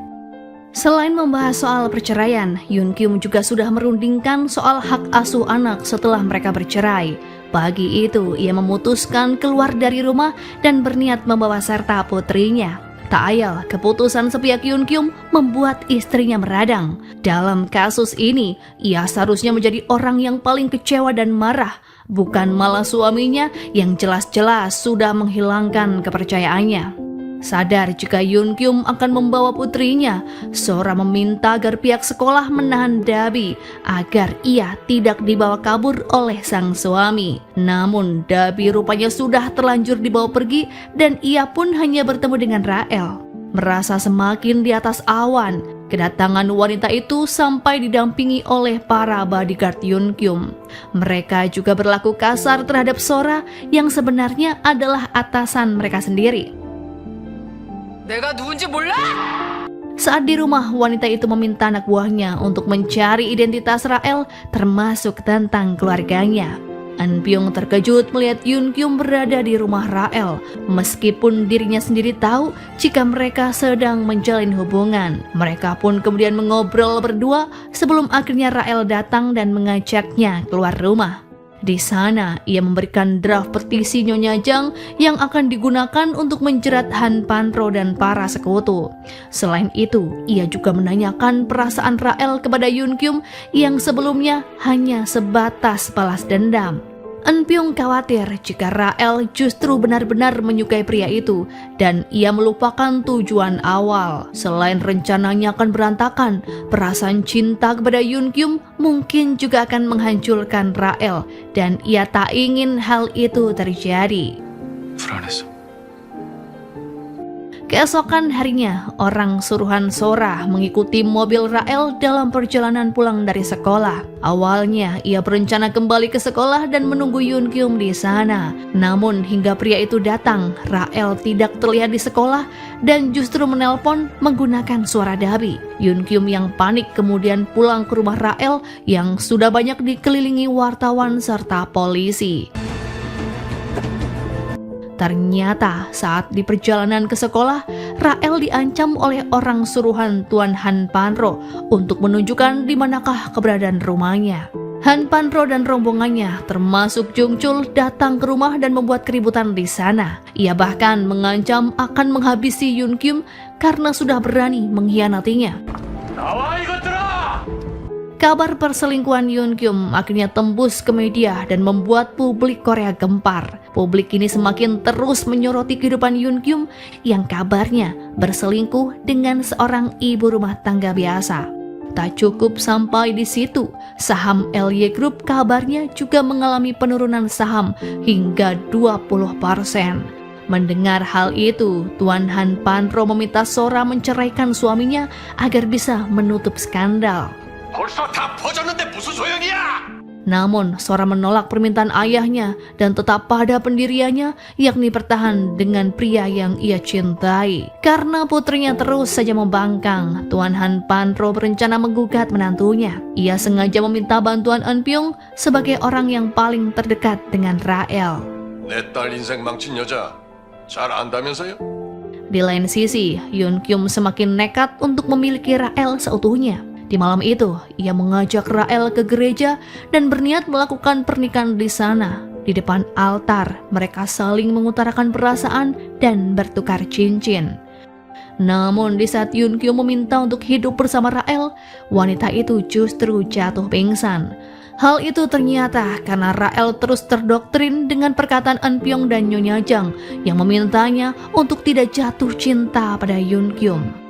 Selain membahas soal perceraian, Yoon Kyum juga sudah merundingkan soal hak asuh anak setelah mereka bercerai. Pagi itu, ia memutuskan keluar dari rumah dan berniat membawa serta putrinya. Tak ayal, keputusan sepihak Yoon Kyum membuat istrinya meradang. Dalam kasus ini, ia seharusnya menjadi orang yang paling kecewa dan marah. bukan malah suaminya yang jelas-jelas sudah menghilangkan kepercayaannya. Sadar jika Yoon Kyum akan membawa putrinya, Sora meminta agar pihak sekolah menahan Dabi agar ia tidak dibawa kabur oleh sang suami. Namun Dabi rupanya sudah terlanjur dibawa pergi dan ia pun hanya bertemu dengan Rael. Merasa semakin di atas awan, kedatangan wanita itu sampai didampingi oleh para bodyguard Yoon Kyum. Mereka juga berlaku kasar terhadap Sora yang sebenarnya adalah atasan mereka sendiri. 내가 누군지 몰라? Saat di rumah, wanita itu meminta anak buahnya untuk mencari identitas Rael termasuk tentang keluarganya. An Byung terkejut melihat Yoon Kyum berada di rumah Rael, meskipun dirinya sendiri tahu jika mereka sedang menjalin hubungan. Mereka pun kemudian mengobrol berdua sebelum akhirnya Rael datang dan mengajaknya keluar rumah. Di sana, ia memberikan draft petisi Nyonya Jang yang akan digunakan untuk menjerat Han Panro dan para sekutu. Selain itu, ia juga menanyakan perasaan Rael kepada Yoon Kyum yang sebelumnya hanya sebatas balas dendam. An Byung khawatir jika Rael justru benar-benar menyukai pria itu dan ia melupakan tujuan awal. Selain rencananya akan berantakan, perasaan cinta kepada Yoon Kyum mungkin juga akan menghancurkan Rael dan ia tak ingin hal itu terjadi. 불안해서. Keesokan harinya, orang suruhan Sora mengikuti mobil Rael dalam perjalanan pulang dari sekolah. Awalnya, ia berencana kembali ke sekolah dan menunggu Yoon Kyum di sana. Namun, hingga pria itu datang, Rael tidak terlihat di sekolah dan justru menelpon menggunakan suara Dabi. Yoon Kyum yang panik kemudian pulang ke rumah Rael yang sudah banyak dikelilingi wartawan serta polisi. Ternyata saat di perjalanan ke sekolah, Rael diancam oleh orang suruhan Tuan Han Panro untuk menunjukkan di manakah keberadaan rumahnya. Han Panro dan rombongannya termasuk Jung Chul datang ke rumah dan membuat keributan di sana. Ia bahkan mengancam akan menghabisi Yoon Kyum karena sudah berani mengkhianatinya. 나와 이것들아! Kabar perselingkuhan Yoon Kyum akhirnya tembus ke media dan membuat publik Korea gempar. Publik ini semakin terus menyoroti kehidupan Yoon Kyum yang kabarnya berselingkuh dengan seorang ibu rumah tangga biasa. Tak cukup sampai di situ, saham LY Group kabarnya juga mengalami penurunan saham hingga 20%. Mendengar hal itu, Tuan Han Panro meminta Sora menceraikan suaminya agar bisa menutup skandal. 벌써 다 퍼졌는데 무슨 소용이야? Namun, Sora menolak permintaan ayahnya dan tetap pada pendiriannya, yakni bertahan dengan pria yang ia cintai. Karena putrinya terus saja membangkang, Tuan Han Panro berencana menggugat menantunya. Ia sengaja meminta bantuan An Byung sebagai orang yang paling terdekat dengan Rael. 내 딸 인생 망친 여자 잘 안다면서요? Di lain sisi, Yoon Kyum semakin nekat untuk memiliki Rael seutuhnya. Di malam itu, ia mengajak Rael ke gereja dan berniat melakukan pernikahan di sana. Di depan altar, mereka saling mengutarakan perasaan dan bertukar cincin. Namun di saat Yoon Kyum meminta untuk hidup bersama Rael, wanita itu justru jatuh pingsan. Hal itu ternyata karena Rael terus terdoktrin dengan perkataan An Byung dan Nyonya Jang yang memintanya untuk tidak jatuh cinta pada Yoon Kyum.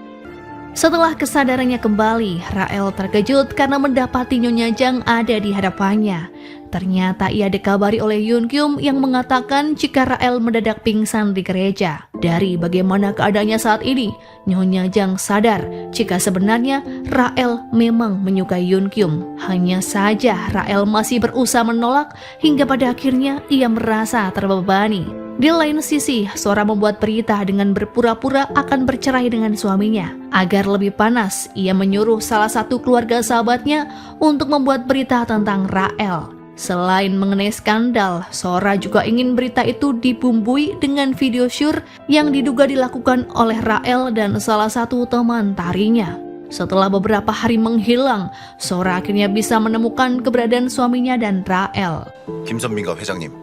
Setelah kesadarannya kembali, Rael terkejut karena mendapati Nyonya Jang ada di hadapannya. Ternyata ia dikabari oleh Yoon Kyum yang mengatakan jika Rael mendadak pingsan di gereja. Dari bagaimana keadaannya saat ini, Nyonya Jang sadar jika sebenarnya Rael memang menyukai Yoon Kyum. Hanya saja Rael masih berusaha menolak hingga pada akhirnya ia merasa terbebani. Di lain sisi, Sora membuat berita dengan berpura-pura akan bercerai dengan suaminya. Agar lebih panas, ia menyuruh salah satu keluarga sahabatnya untuk membuat berita tentang Rael. Selain mengenai skandal, Sora juga ingin berita itu dibumbui dengan video syur yang diduga dilakukan oleh Rael dan salah satu teman tarinya. Setelah beberapa hari menghilang, Sora akhirnya bisa menemukan keberadaan suaminya dan Rael. 김선민과 회장님,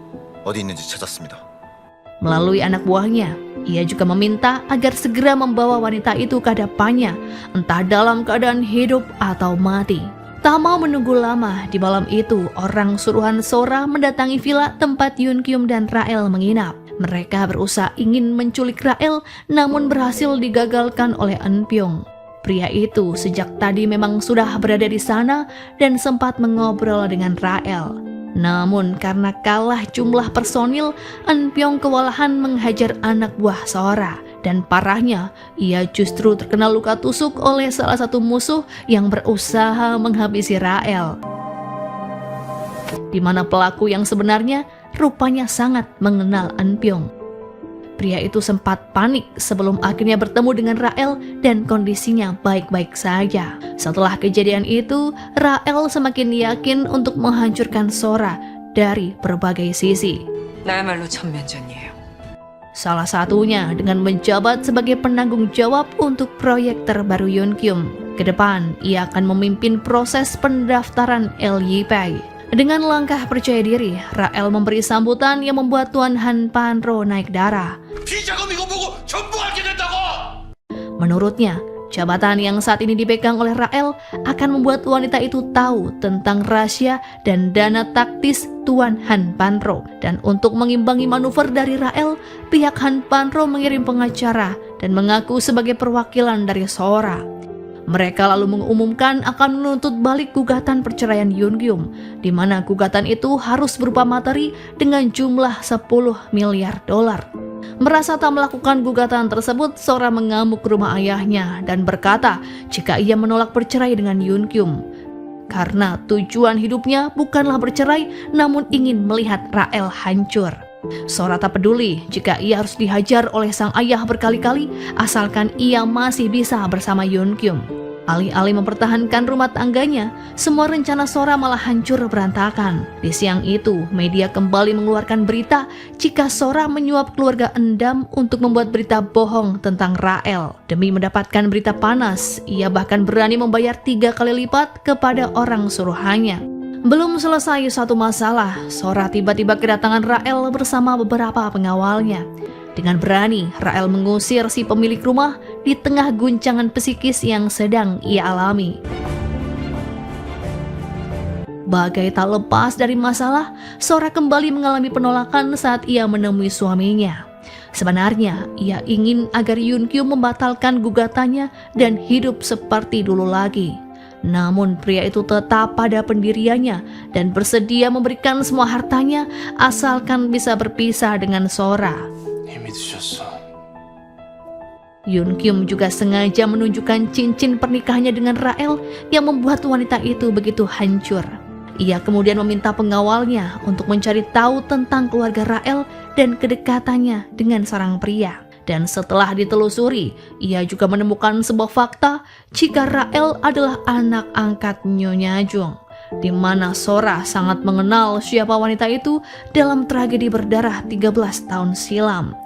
어디 있는지 찾았습니다. Melalui anak buahnya, ia juga meminta agar segera membawa wanita itu ke hadapannya, entah dalam keadaan hidup atau mati. Tak mau menunggu lama, di malam itu orang suruhan Sora mendatangi villa tempat Yun Kyum dan Rael menginap. Mereka berusaha ingin menculik Rael, namun berhasil digagalkan oleh Eun Pyong. Pria itu sejak tadi memang sudah berada di sana dan sempat mengobrol dengan Rael. Namun karena kalah jumlah personil, Eun Pyong kewalahan menghajar anak buah Sora. Dan parahnya, ia justru terkena luka tusuk oleh salah satu musuh yang berusaha menghabisi Rael. Di mana pelaku yang sebenarnya rupanya sangat mengenal Eun Pyong. Pria itu sempat panik sebelum akhirnya bertemu dengan Rael dan kondisinya baik-baik saja. Setelah kejadian itu, Rael semakin yakin untuk menghancurkan Sora dari berbagai sisi. 나야말로 천면전이에요. Salah satunya dengan menjabat sebagai penanggung jawab untuk proyek terbaru Yun Kyum. Kedepan, ia akan memimpin proses pendaftaran LYP. Dengan langkah percaya diri, Rael memberi sambutan yang membuat Tuan Han Panro naik darah. 비자금 이거 보고 전부 알게 된다고! Menurutnya, jabatan yang saat ini dipegang oleh Rael akan membuat wanita itu tahu tentang rahasia dan dana taktis Tuan Han Panro. Dan untuk mengimbangi manuver dari Rael, pihak Han Panro mengirim pengacara dan mengaku sebagai perwakilan dari Sora. Mereka lalu mengumumkan akan menuntut balik gugatan perceraian Yun Kyum, di mana gugatan itu harus berupa materi dengan jumlah 10 miliar dolar. Merasa tak melakukan gugatan tersebut, Sora mengamuk ke rumah ayahnya dan berkata jika ia menolak bercerai dengan Yun Kyum. Karena tujuan hidupnya bukanlah bercerai, namun ingin melihat Rael hancur. Sora tak peduli jika ia harus dihajar oleh sang ayah berkali-kali, asalkan ia masih bisa bersama Yun Kyum. Alih-alih mempertahankan rumah tangganya, semua rencana Sora malah hancur berantakan. Di siang itu, media kembali mengeluarkan berita jika Sora menyuap keluarga Endam untuk membuat berita bohong tentang Rael. Demi mendapatkan berita panas, ia bahkan berani membayar 3 kali lipat kepada orang suruhannya. Belum selesai satu masalah, Sora tiba-tiba kedatangan Rael bersama beberapa pengawalnya. Dengan berani, Rael mengusir si pemilik rumah di tengah guncangan psikis yang sedang ia alami. Bagai tak lepas dari masalah, Sora kembali mengalami penolakan saat ia menemui suaminya. Sebenarnya, ia ingin agar Yun Kyum membatalkan gugatannya dan hidup seperti dulu lagi. Namun pria itu tetap pada pendiriannya dan bersedia memberikan semua hartanya asalkan bisa berpisah dengan Sora. Yun Kyum juga sengaja menunjukkan cincin pernikahannya dengan Rael yang membuat wanita itu begitu hancur. Ia kemudian meminta pengawalnya untuk mencari tahu tentang keluarga Rael dan kedekatannya dengan seorang pria. Dan setelah ditelusuri, ia juga menemukan sebuah fakta jika Rael adalah anak angkat Nyonya Jung, di mana Sora sangat mengenal siapa wanita itu dalam tragedi berdarah 13 tahun silam.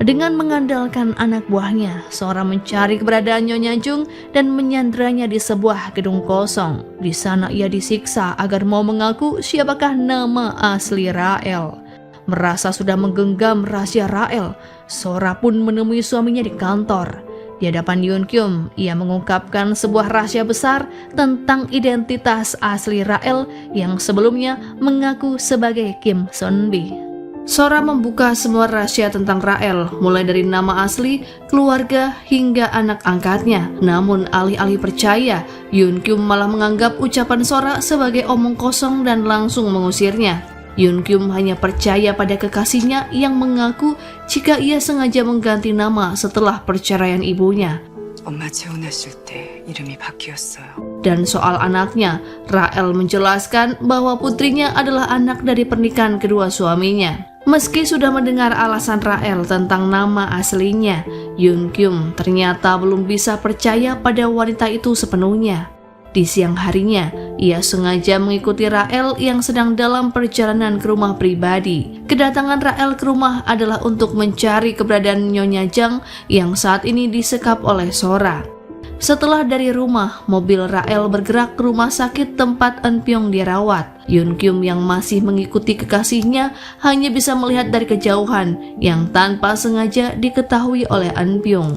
Dengan mengandalkan anak buahnya, Sora mencari keberadaan Nyonya Jung dan menyandranya di sebuah gedung kosong. Di sana ia disiksa agar mau mengaku siapakah nama asli Rael. Merasa sudah menggenggam rahasia Rael, Sora pun menemui suaminya di kantor. Di hadapan Yun Kyum, ia mengungkapkan sebuah rahasia besar tentang identitas asli Rael yang sebelumnya mengaku sebagai Kim Sunbi. Sora membuka semua rahasia tentang Rael, mulai dari nama asli, keluarga, hingga anak angkatnya. Namun alih-alih percaya, Yun Kyum malah menganggap ucapan Sora sebagai omong kosong dan langsung mengusirnya. Yun Kyum hanya percaya pada kekasihnya yang mengaku jika ia sengaja mengganti nama setelah perceraian ibunya. 엄마 재혼했을 때 이름이 바뀌었어요. Dan soal anaknya, Rael menjelaskan bahwa putrinya adalah anak dari pernikahan kedua suaminya. Meski sudah mendengar alasan Rael tentang nama aslinya, Yun Kyum ternyata belum bisa percaya pada wanita itu sepenuhnya. Di siang harinya, ia sengaja mengikuti Rael yang sedang dalam perjalanan ke rumah pribadi. Kedatangan Rael ke rumah adalah untuk mencari keberadaan Nyonya Jang yang saat ini disekap oleh Sora. Setelah dari rumah, mobil Rael bergerak ke rumah sakit tempat Eun Pyong dirawat. Yun Kyum yang masih mengikuti kekasihnya hanya bisa melihat dari kejauhan yang tanpa sengaja diketahui oleh Eun Pyong.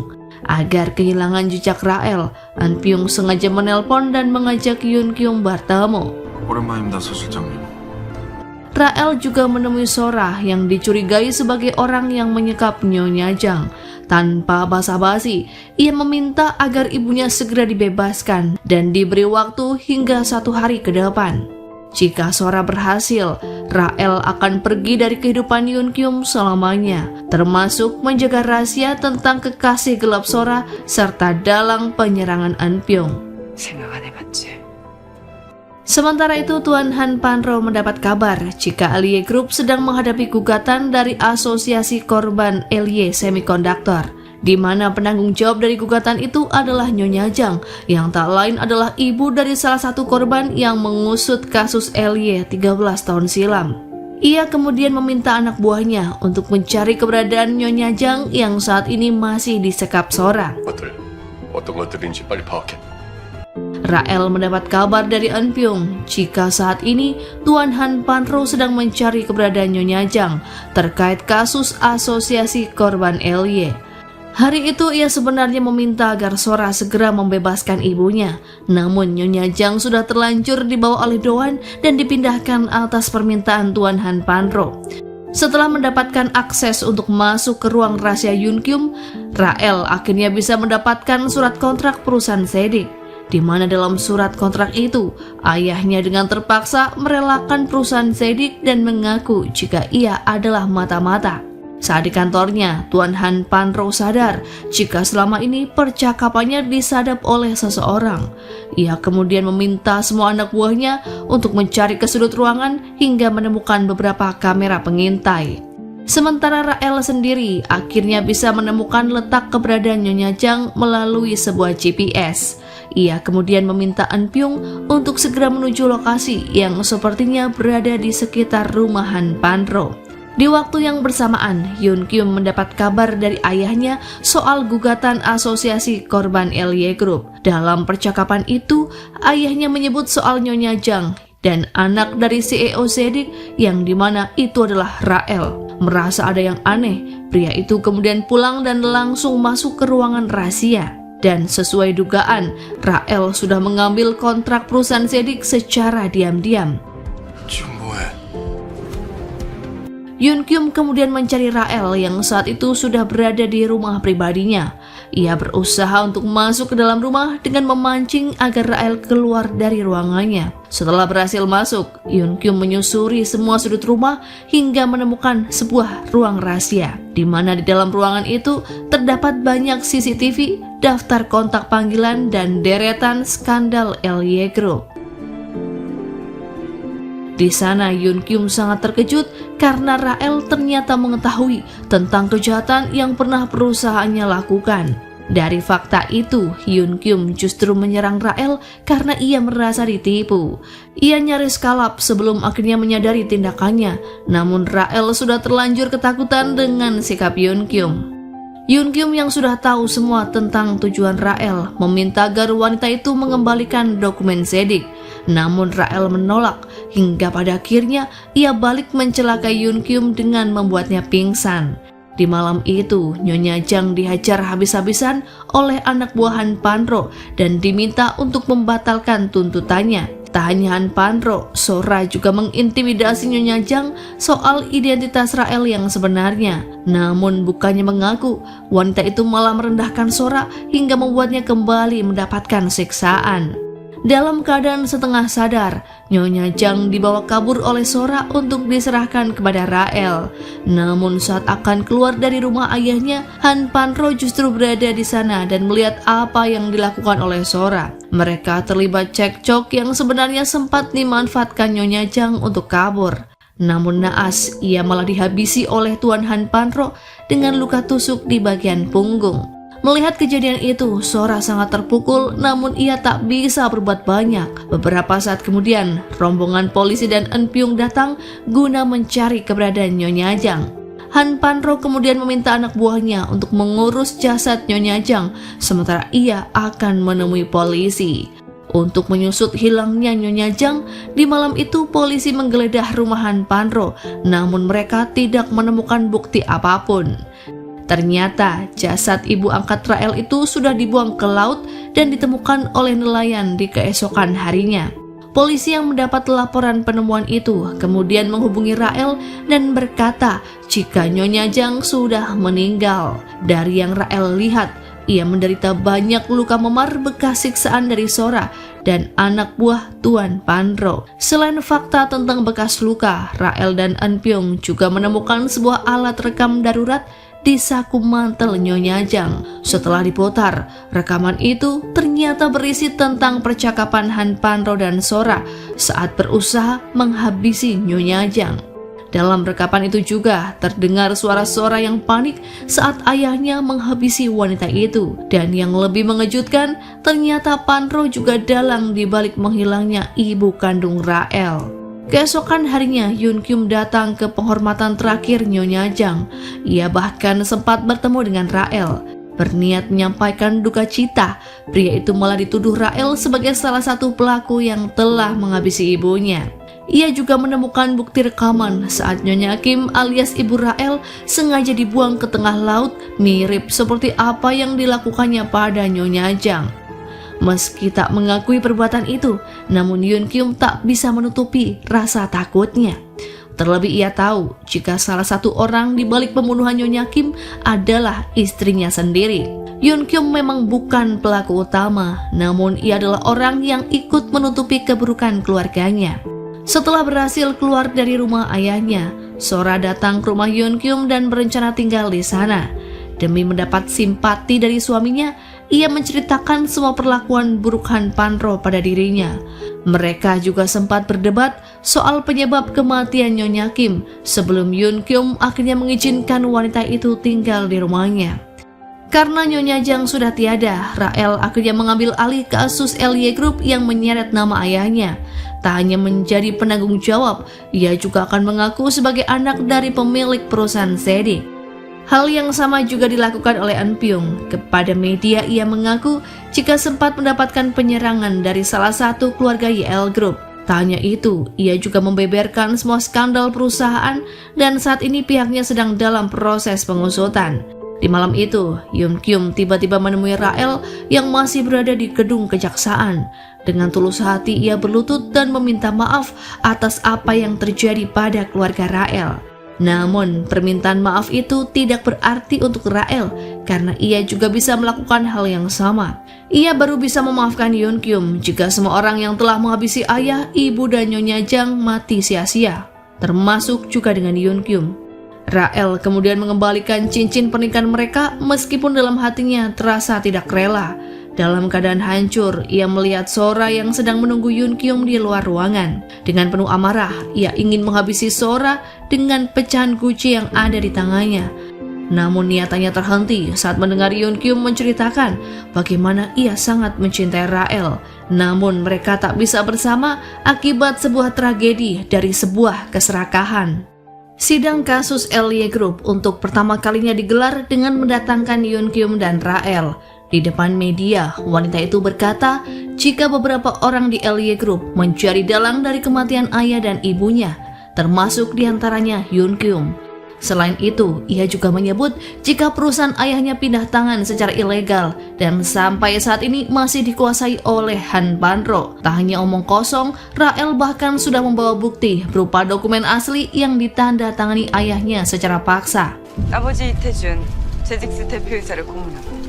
Agar kehilangan jejak Rael, An Pyong sengaja menelpon dan mengajak Yoon Kyung bertemu. 오랜만입니다, 서 실장님. Rael juga menemui Sora yang dicurigai sebagai orang yang menyekap Nyonya Jang. Tanpa basa-basi, ia meminta agar ibunya segera dibebaskan dan diberi waktu hingga 1 hari ke depan. Jika Sora berhasil, Rael akan pergi dari kehidupan Yoon Kyung selamanya, termasuk menjaga rahasia tentang kekasih gelap Sora serta dalang penyerangan An Pyong. 생각 안 해봤지. Sementara itu, Tuan Han Panro mendapat kabar jika LY Group sedang menghadapi gugatan dari Asosiasi Korban LY Semiconductor, di mana penanggung jawab dari gugatan itu adalah Nyonya Jang, yang tak lain adalah ibu dari salah satu korban yang mengusut kasus LY 13 tahun silam. Ia kemudian meminta anak buahnya untuk mencari keberadaan Nyonya Jang yang saat ini masih disekap Sora. 어떤 것들인지 빨리 파악해. Rael mendapat kabar dari An Pyong jika saat ini Tuan Han Panro sedang mencari keberadaan Nyonya Jang terkait kasus Asosiasi Korban LY. Hari itu ia sebenarnya meminta agar Sora segera membebaskan ibunya, namun Nyonya Jang sudah terlanjur dibawa oleh Doan dan dipindahkan atas permintaan Tuan Han Panro. Setelah mendapatkan akses untuk masuk ke ruang rahasia Yoon Kyung, Rael akhirnya bisa mendapatkan surat kontrak perusahaan Sedik, di mana dalam surat kontrak itu, ayahnya dengan terpaksa merelakan perusahaan Sedik dan mengaku jika ia adalah mata-mata. Saat di kantornya, Tuan Han Panro sadar jika selama ini percakapannya disadap oleh seseorang. Ia kemudian meminta semua anak buahnya untuk mencari ke sudut ruangan hingga menemukan beberapa kamera pengintai. Sementara Rael sendiri akhirnya bisa menemukan letak keberadaan Nyonya Jang melalui sebuah GPS. Ia kemudian meminta An Pyong untuk segera menuju lokasi yang sepertinya berada di sekitar rumah Han Panro. Di waktu yang bersamaan, Yoon Kyung mendapat kabar dari ayahnya soal gugatan Asosiasi Korban LY Group. Dalam percakapan itu, ayahnya menyebut soal Nyonya Jang dan anak dari CEO Sedik yang dimana itu adalah Rael. Merasa ada yang aneh, pria itu kemudian pulang dan langsung masuk ke ruangan rahasia. Dan sesuai dugaan, Rael sudah mengambil kontrak perusahaan Sedik secara diam-diam. 지금 뭐해? Yoon Kyung kemudian mencari Rael yang saat itu sudah berada di rumah pribadinya. Ia berusaha untuk masuk ke dalam rumah dengan memancing agar Rael keluar dari ruangannya. Setelah berhasil masuk, Yoon Kyung menyusuri semua sudut rumah hingga menemukan sebuah ruang rahasia, di mana di dalam ruangan itu terdapat banyak CCTV, daftar kontak panggilan, dan deretan skandal LY Group. Di sana Yoon Kyung sangat terkejut karena Rael ternyata mengetahui tentang kejahatan yang pernah perusahaannya lakukan. Dari fakta itu, Yoon Kyung justru menyerang Rael karena ia merasa ditipu. Ia nyaris kalap sebelum akhirnya menyadari tindakannya, namun Rael sudah terlanjur ketakutan dengan sikap Yoon Kyung. Yoon Kyung yang sudah tahu semua tentang tujuan Rael meminta agar wanita itu mengembalikan dokumen Sedik. Namun Rael menolak hingga pada akhirnya ia balik mencelakai Yoon Kyung dengan membuatnya pingsan. Di malam itu, Nyonya Jang dihajar habis-habisan oleh anak buah Han Panro dan diminta untuk membatalkan tuntutannya. Tak hanya Han Panro, Sora juga mengintimidasi Nyonya Jang soal identitas Rael yang sebenarnya. Namun bukannya mengaku, wanita itu malah merendahkan Sora hingga membuatnya kembali mendapatkan siksaan. Dalam keadaan setengah sadar, Nyonya Jang dibawa kabur oleh Sora untuk diserahkan kepada Rael. Namun saat akan keluar dari rumah ayahnya, Han Panro justru berada di sana dan melihat apa yang dilakukan oleh Sora. Mereka terlibat cekcok yang sebenarnya sempat dimanfaatkan Nyonya Jang untuk kabur. Namun naas, ia malah dihabisi oleh Tuan Han Panro dengan luka tusuk di bagian punggung. Melihat kejadian itu, Sora sangat terpukul, namun ia tak bisa berbuat banyak. Beberapa saat kemudian, rombongan polisi dan An Pyong datang guna mencari keberadaan Nyonya Jang. Han Panro kemudian meminta anak buahnya untuk mengurus jasad Nyonya Jang, sementara ia akan menemui polisi. Untuk menyusut hilangnya Nyonya Jang, di malam itu polisi menggeledah rumah Han Panro, namun mereka tidak menemukan bukti apapun. Ternyata jasad ibu angkat Rael itu sudah dibuang ke laut dan ditemukan oleh nelayan di keesokan harinya. Polisi yang mendapat laporan penemuan itu kemudian menghubungi Rael dan berkata jika Nyonya Jang sudah meninggal. Dari yang Rael lihat, ia menderita banyak luka memar bekas siksaan dari Sora dan anak buah Tuan Pandro. Selain fakta tentang bekas luka, Rael dan An Pyong juga menemukan sebuah alat rekam darurat di saku mantel Nyonya Jang. Setelah diputar, rekaman itu ternyata berisi tentang percakapan Han Pandro dan Sora saat berusaha menghabisi Nyonya Jang. Dalam rekaman itu juga terdengar suara Sora yang panik saat ayahnya menghabisi wanita itu. Dan yang lebih mengejutkan, ternyata Pandro juga dalang di balik menghilangnya ibu kandung Rael. Keesokan harinya, Yun Kyum datang ke penghormatan terakhir Nyonya Jang. Ia bahkan sempat bertemu dengan Rael. Berniat menyampaikan duka cita, pria itu malah dituduh Rael sebagai salah satu pelaku yang telah menghabisi ibunya. Ia juga menemukan bukti rekaman saat Nyonya Kim alias ibu Rael sengaja dibuang ke tengah laut, mirip seperti apa yang dilakukannya pada Nyonya Jang. Meski tak mengakui perbuatan itu, namun Yun Kyum tak bisa menutupi rasa takutnya. Terlebih ia tahu jika salah satu orang di balik pembunuhan Nyonya Kim adalah istrinya sendiri. Yun Kyum memang bukan pelaku utama, namun ia adalah orang yang ikut menutupi keburukan keluarganya. Setelah berhasil keluar dari rumah ayahnya, Sora datang ke rumah Yun Kyum dan berencana tinggal di sana. Demi mendapat simpati dari suaminya, ia menceritakan semua perlakuan buruk Han Pandro pada dirinya. Mereka juga sempat berdebat soal penyebab kematian Nyonya Kim sebelum Yun Kyum akhirnya mengizinkan wanita itu tinggal di rumahnya. Karena Nyonya Jang sudah tiada, Rael akhirnya mengambil alih kasus LY Group yang menyeret nama ayahnya. Tak hanya menjadi penanggung jawab, ia juga akan mengaku sebagai anak dari pemilik perusahaan Sedik. Hal yang sama juga dilakukan oleh An Pyong. Kepada media ia mengaku jika sempat mendapatkan penyerangan dari salah satu keluarga YL Group. Tak hanya itu, ia juga membeberkan semua skandal perusahaan dan saat ini pihaknya sedang dalam proses pengusutan. Di malam itu, Yun Kyum tiba-tiba menemui Rael yang masih berada di gedung kejaksaan. Dengan tulus hati ia berlutut dan meminta maaf atas apa yang terjadi pada keluarga Rael. Namun, permintaan maaf itu tidak berarti untuk Rael karena ia juga bisa melakukan hal yang sama. Ia baru bisa memaafkan Yun Kyum jika semua orang yang telah menghabisi ayah, ibu, dan Nyonya Jang mati sia-sia, termasuk juga dengan Yun Kyum. Rael kemudian mengembalikan cincin pernikahan mereka meskipun dalam hatinya terasa tidak rela. Dalam keadaan hancur, ia melihat Sora yang sedang menunggu Yun Kyum di luar ruangan. Dengan penuh amarah, ia ingin menghabisi Sora dengan pecahan guci yang ada di tangannya. Namun niatannya terhenti saat mendengar Yun Kyum menceritakan bagaimana ia sangat mencintai Rael. Namun mereka tak bisa bersama akibat sebuah tragedi dari sebuah keserakahan. Sidang kasus LY Group untuk pertama kalinya digelar dengan mendatangkan Yun Kyum dan Rael. Di depan media, wanita itu berkata jika beberapa orang di LY Group mencari dalang dari kematian ayah dan ibunya, termasuk diantaranya Yun Kyum. Selain itu, ia juga menyebut jika perusahaan ayahnya pindah tangan secara ilegal dan sampai saat ini masih dikuasai oleh Han Pandro. Tak hanya omong kosong, Rael bahkan sudah membawa bukti berupa dokumen asli yang ditandatangani ayahnya secara paksa. 아버지 이태준 재직스 대표이사를 고문하고.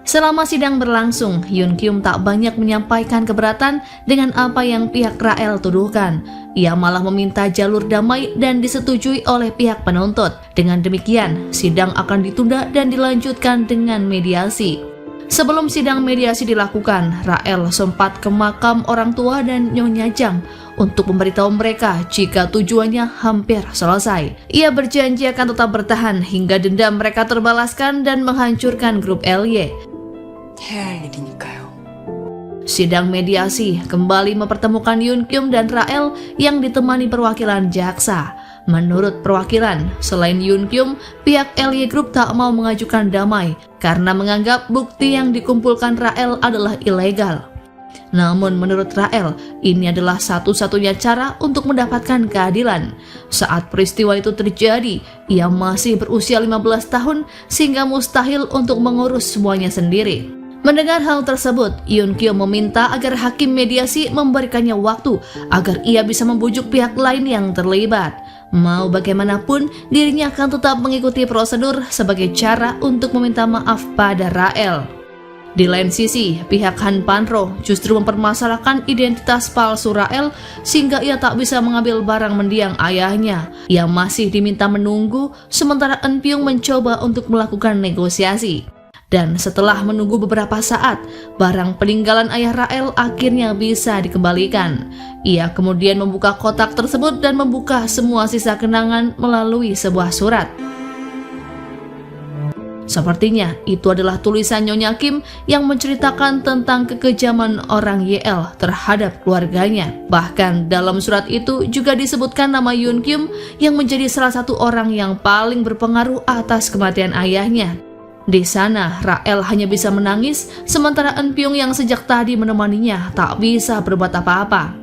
Selama sidang berlangsung, Yun Kyum tak banyak menyampaikan keberatan dengan apa yang pihak Rael tuduhkan. Ia malah meminta jalur damai dan disetujui oleh pihak penuntut. Dengan demikian, sidang akan ditunda dan dilanjutkan dengan mediasi. Sebelum sidang mediasi dilakukan, Rael sempat ke makam orang tua dan Nyonya Jang untuk memberitahu mereka jika tujuannya hampir selesai. Ia berjanji akan tetap bertahan hingga dendam mereka terbalaskan dan menghancurkan grup LY. 해야 할 일이니까요. Sidang mediasi kembali mempertemukan Yun Kyum dan Rael yang ditemani perwakilan jaksa. Menurut perwakilan, selain Yun Kyum, pihak LY Group tak mau mengajukan damai karena menganggap bukti yang dikumpulkan Rael adalah ilegal. Namun menurut Rael, ini adalah satu-satunya cara untuk mendapatkan keadilan. Saat peristiwa itu terjadi, ia masih berusia 15 tahun sehingga mustahil untuk mengurus semuanya sendiri. Mendengar hal tersebut, Yoon Kyung meminta agar hakim mediasi memberikannya waktu agar ia bisa membujuk pihak lain yang terlibat. Mau bagaimanapun, dirinya akan tetap mengikuti prosedur sebagai cara untuk meminta maaf pada Rael. Di lain sisi, pihak Han Pan-ro justru mempermasalahkan identitas palsu Rael sehingga ia tak bisa mengambil barang mendiang ayahnya. Ia masih diminta menunggu sementara Eun Pyung mencoba untuk melakukan negosiasi. Dan setelah menunggu beberapa saat, barang peninggalan ayah Rael akhirnya bisa dikembalikan. Ia kemudian membuka kotak tersebut dan membuka semua sisa kenangan melalui sebuah surat. Sepertinya itu adalah tulisan Nyonya Kim yang menceritakan tentang kekejaman orang YL terhadap keluarganya. Bahkan dalam surat itu juga disebutkan nama Yoon Kyung yang menjadi salah satu orang yang paling berpengaruh atas kematian ayahnya. Di sana, Rael hanya bisa menangis, sementara Eun Pyung yang sejak tadi menemaninya tak bisa berbuat apa-apa.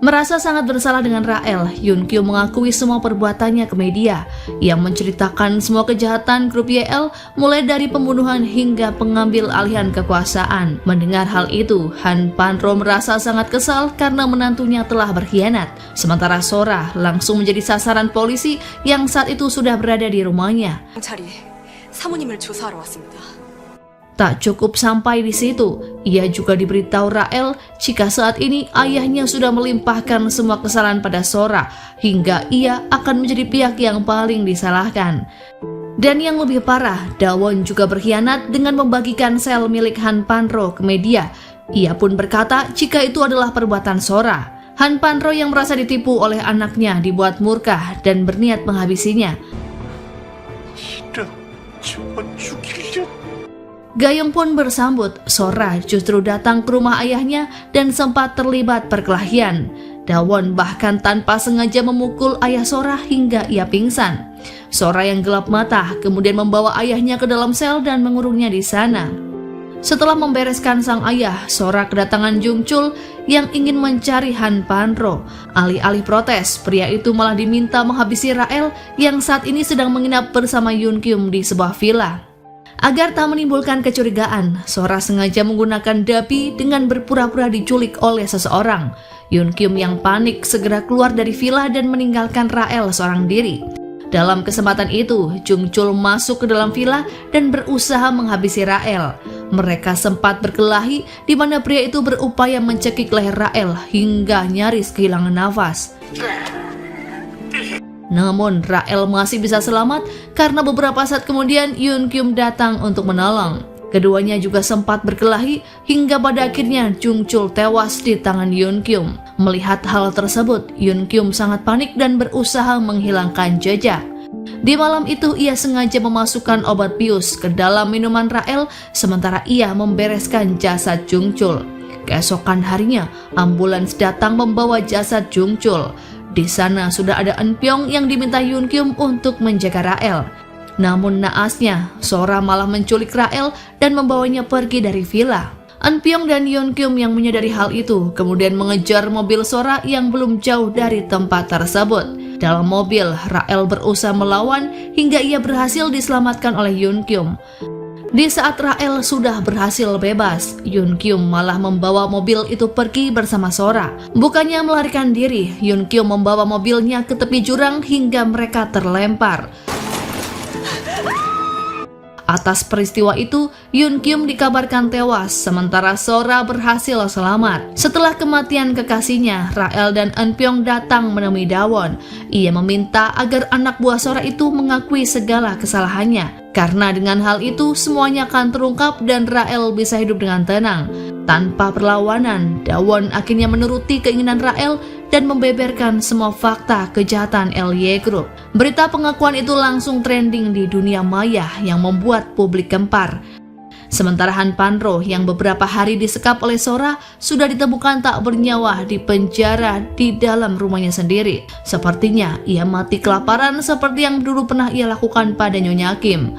Merasa sangat bersalah dengan Rael, Yoon Kyung mengakui semua perbuatannya ke media. Ia menceritakan semua kejahatan grup YL, mulai dari pembunuhan hingga pengambil alihan kekuasaan. Mendengar hal itu, Han Pan-ro merasa sangat kesal karena menantunya telah berkhianat. Sementara Sora langsung menjadi sasaran polisi yang saat itu sudah berada di rumahnya. 사모님을 조사하러 왔습니다. Tak cukup sampai di situ, ia juga diberitahu Rael jika saat ini ayahnya sudah melimpahkan semua kesalahan pada Sora hingga ia akan menjadi pihak yang paling disalahkan. Dan yang lebih parah, Dawon juga berkhianat dengan membagikan sel milik Han Pan-ro ke media. Ia pun berkata jika itu adalah perbuatan Sora. Han Pan-ro yang merasa ditipu oleh anaknya dibuat murka dan berniat menghabisinya. Gayung pun bersambut, Sora justru datang ke rumah ayahnya dan sempat terlibat perkelahian. Dawon bahkan tanpa sengaja memukul ayah Sora hingga ia pingsan. Sora yang gelap mata kemudian membawa ayahnya ke dalam sel dan mengurungnya di sana. Setelah membereskan sang ayah, Sora kedatangan Jung Chul yang ingin mencari Han Pan-ro. Alih-alih protes, pria itu malah diminta menghabisi Rael yang saat ini sedang menginap bersama Yoon Kyung di sebuah villa. Agar tak menimbulkan kecurigaan, Sora sengaja menggunakan dapi dengan berpura-pura diculik oleh seseorang. Yoon Kyung yang panik segera keluar dari villa dan meninggalkan Rael seorang diri. Dalam kesempatan itu, Jung Chul masuk ke dalam villa dan berusaha menghabisi Rael. Mereka sempat berkelahi di mana pria itu berupaya mencekik leher Rael hingga nyaris kehilangan nafas. Namun Rael masih bisa selamat karena beberapa saat kemudian Yoon Kyung datang untuk menolong. Keduanya juga sempat berkelahi hingga pada akhirnya Jung Chul tewas di tangan Yoon Kyung. Melihat hal tersebut, Yoon Kyung sangat panik dan berusaha menghilangkan jejak. Di malam itu ia sengaja memasukkan obat bius ke dalam minuman Rael sementara ia membereskan jasad Jung Chul. Keesokan harinya, ambulans datang membawa jasad Jung Chul. Di sana sudah ada Eun Pyong yang diminta Yoon Kyung untuk menjaga Rael. Namun naasnya, Sora malah menculik Rael dan membawanya pergi dari villa. Eun Pyong dan Yoon Kyung yang menyadari hal itu kemudian mengejar mobil Sora yang belum jauh dari tempat tersebut. Dalam mobil, Rael berusaha melawan hingga ia berhasil diselamatkan oleh Yoon Kyung. Di saat Rael sudah berhasil bebas, Yoon Kyung malah membawa mobil itu pergi bersama Sora. Bukannya melarikan diri, Yoon Kyung membawa mobilnya ke tepi jurang hingga mereka terlempar. Atas peristiwa itu, Yoon Kyung dikabarkan tewas, sementara Sora berhasil selamat. Setelah kematian kekasihnya, Rael dan Eun Pyong datang menemui Dawon. Ia meminta agar anak buah Sora itu mengakui segala kesalahannya. Karena dengan hal itu, semuanya akan terungkap dan Rael bisa hidup dengan tenang. Tanpa perlawanan, Dawon akhirnya menuruti keinginan Rael dan membeberkan semua fakta kejahatan LY Group. Berita pengakuan itu langsung trending di dunia maya yang membuat publik gempar. Sementara Han Pan-ro yang beberapa hari disekap oleh Sora sudah ditemukan tak bernyawa di penjara di dalam rumahnya sendiri. Sepertinya ia mati kelaparan seperti yang dulu pernah ia lakukan pada Nyonya Kim.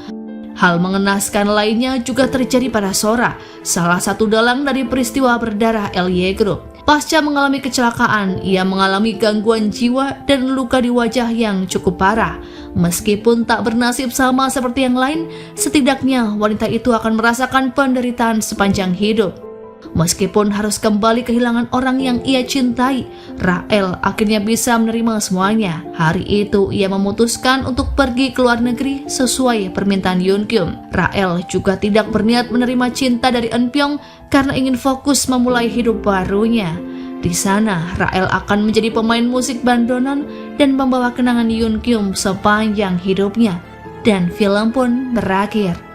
Hal mengenaskan lainnya juga terjadi pada Sora, salah satu dalang dari peristiwa berdarah LY Group. Pasca mengalami kecelakaan, ia mengalami gangguan jiwa dan luka di wajah yang cukup parah. Meskipun tak bernasib sama seperti yang lain, setidaknya wanita itu akan merasakan penderitaan sepanjang hidup. Meskipun harus kembali kehilangan orang yang ia cintai, Rael akhirnya bisa menerima semuanya. Hari itu ia memutuskan untuk pergi ke luar negeri sesuai permintaan Yoon Kyum. Rael juga tidak berniat menerima cinta dari Eun Pyeong karena ingin fokus memulai hidup barunya. Di sana, Rael akan menjadi pemain musik bandoneon dan membawa kenangan Yoon Kyum sepanjang hidupnya. Dan film pun berakhir.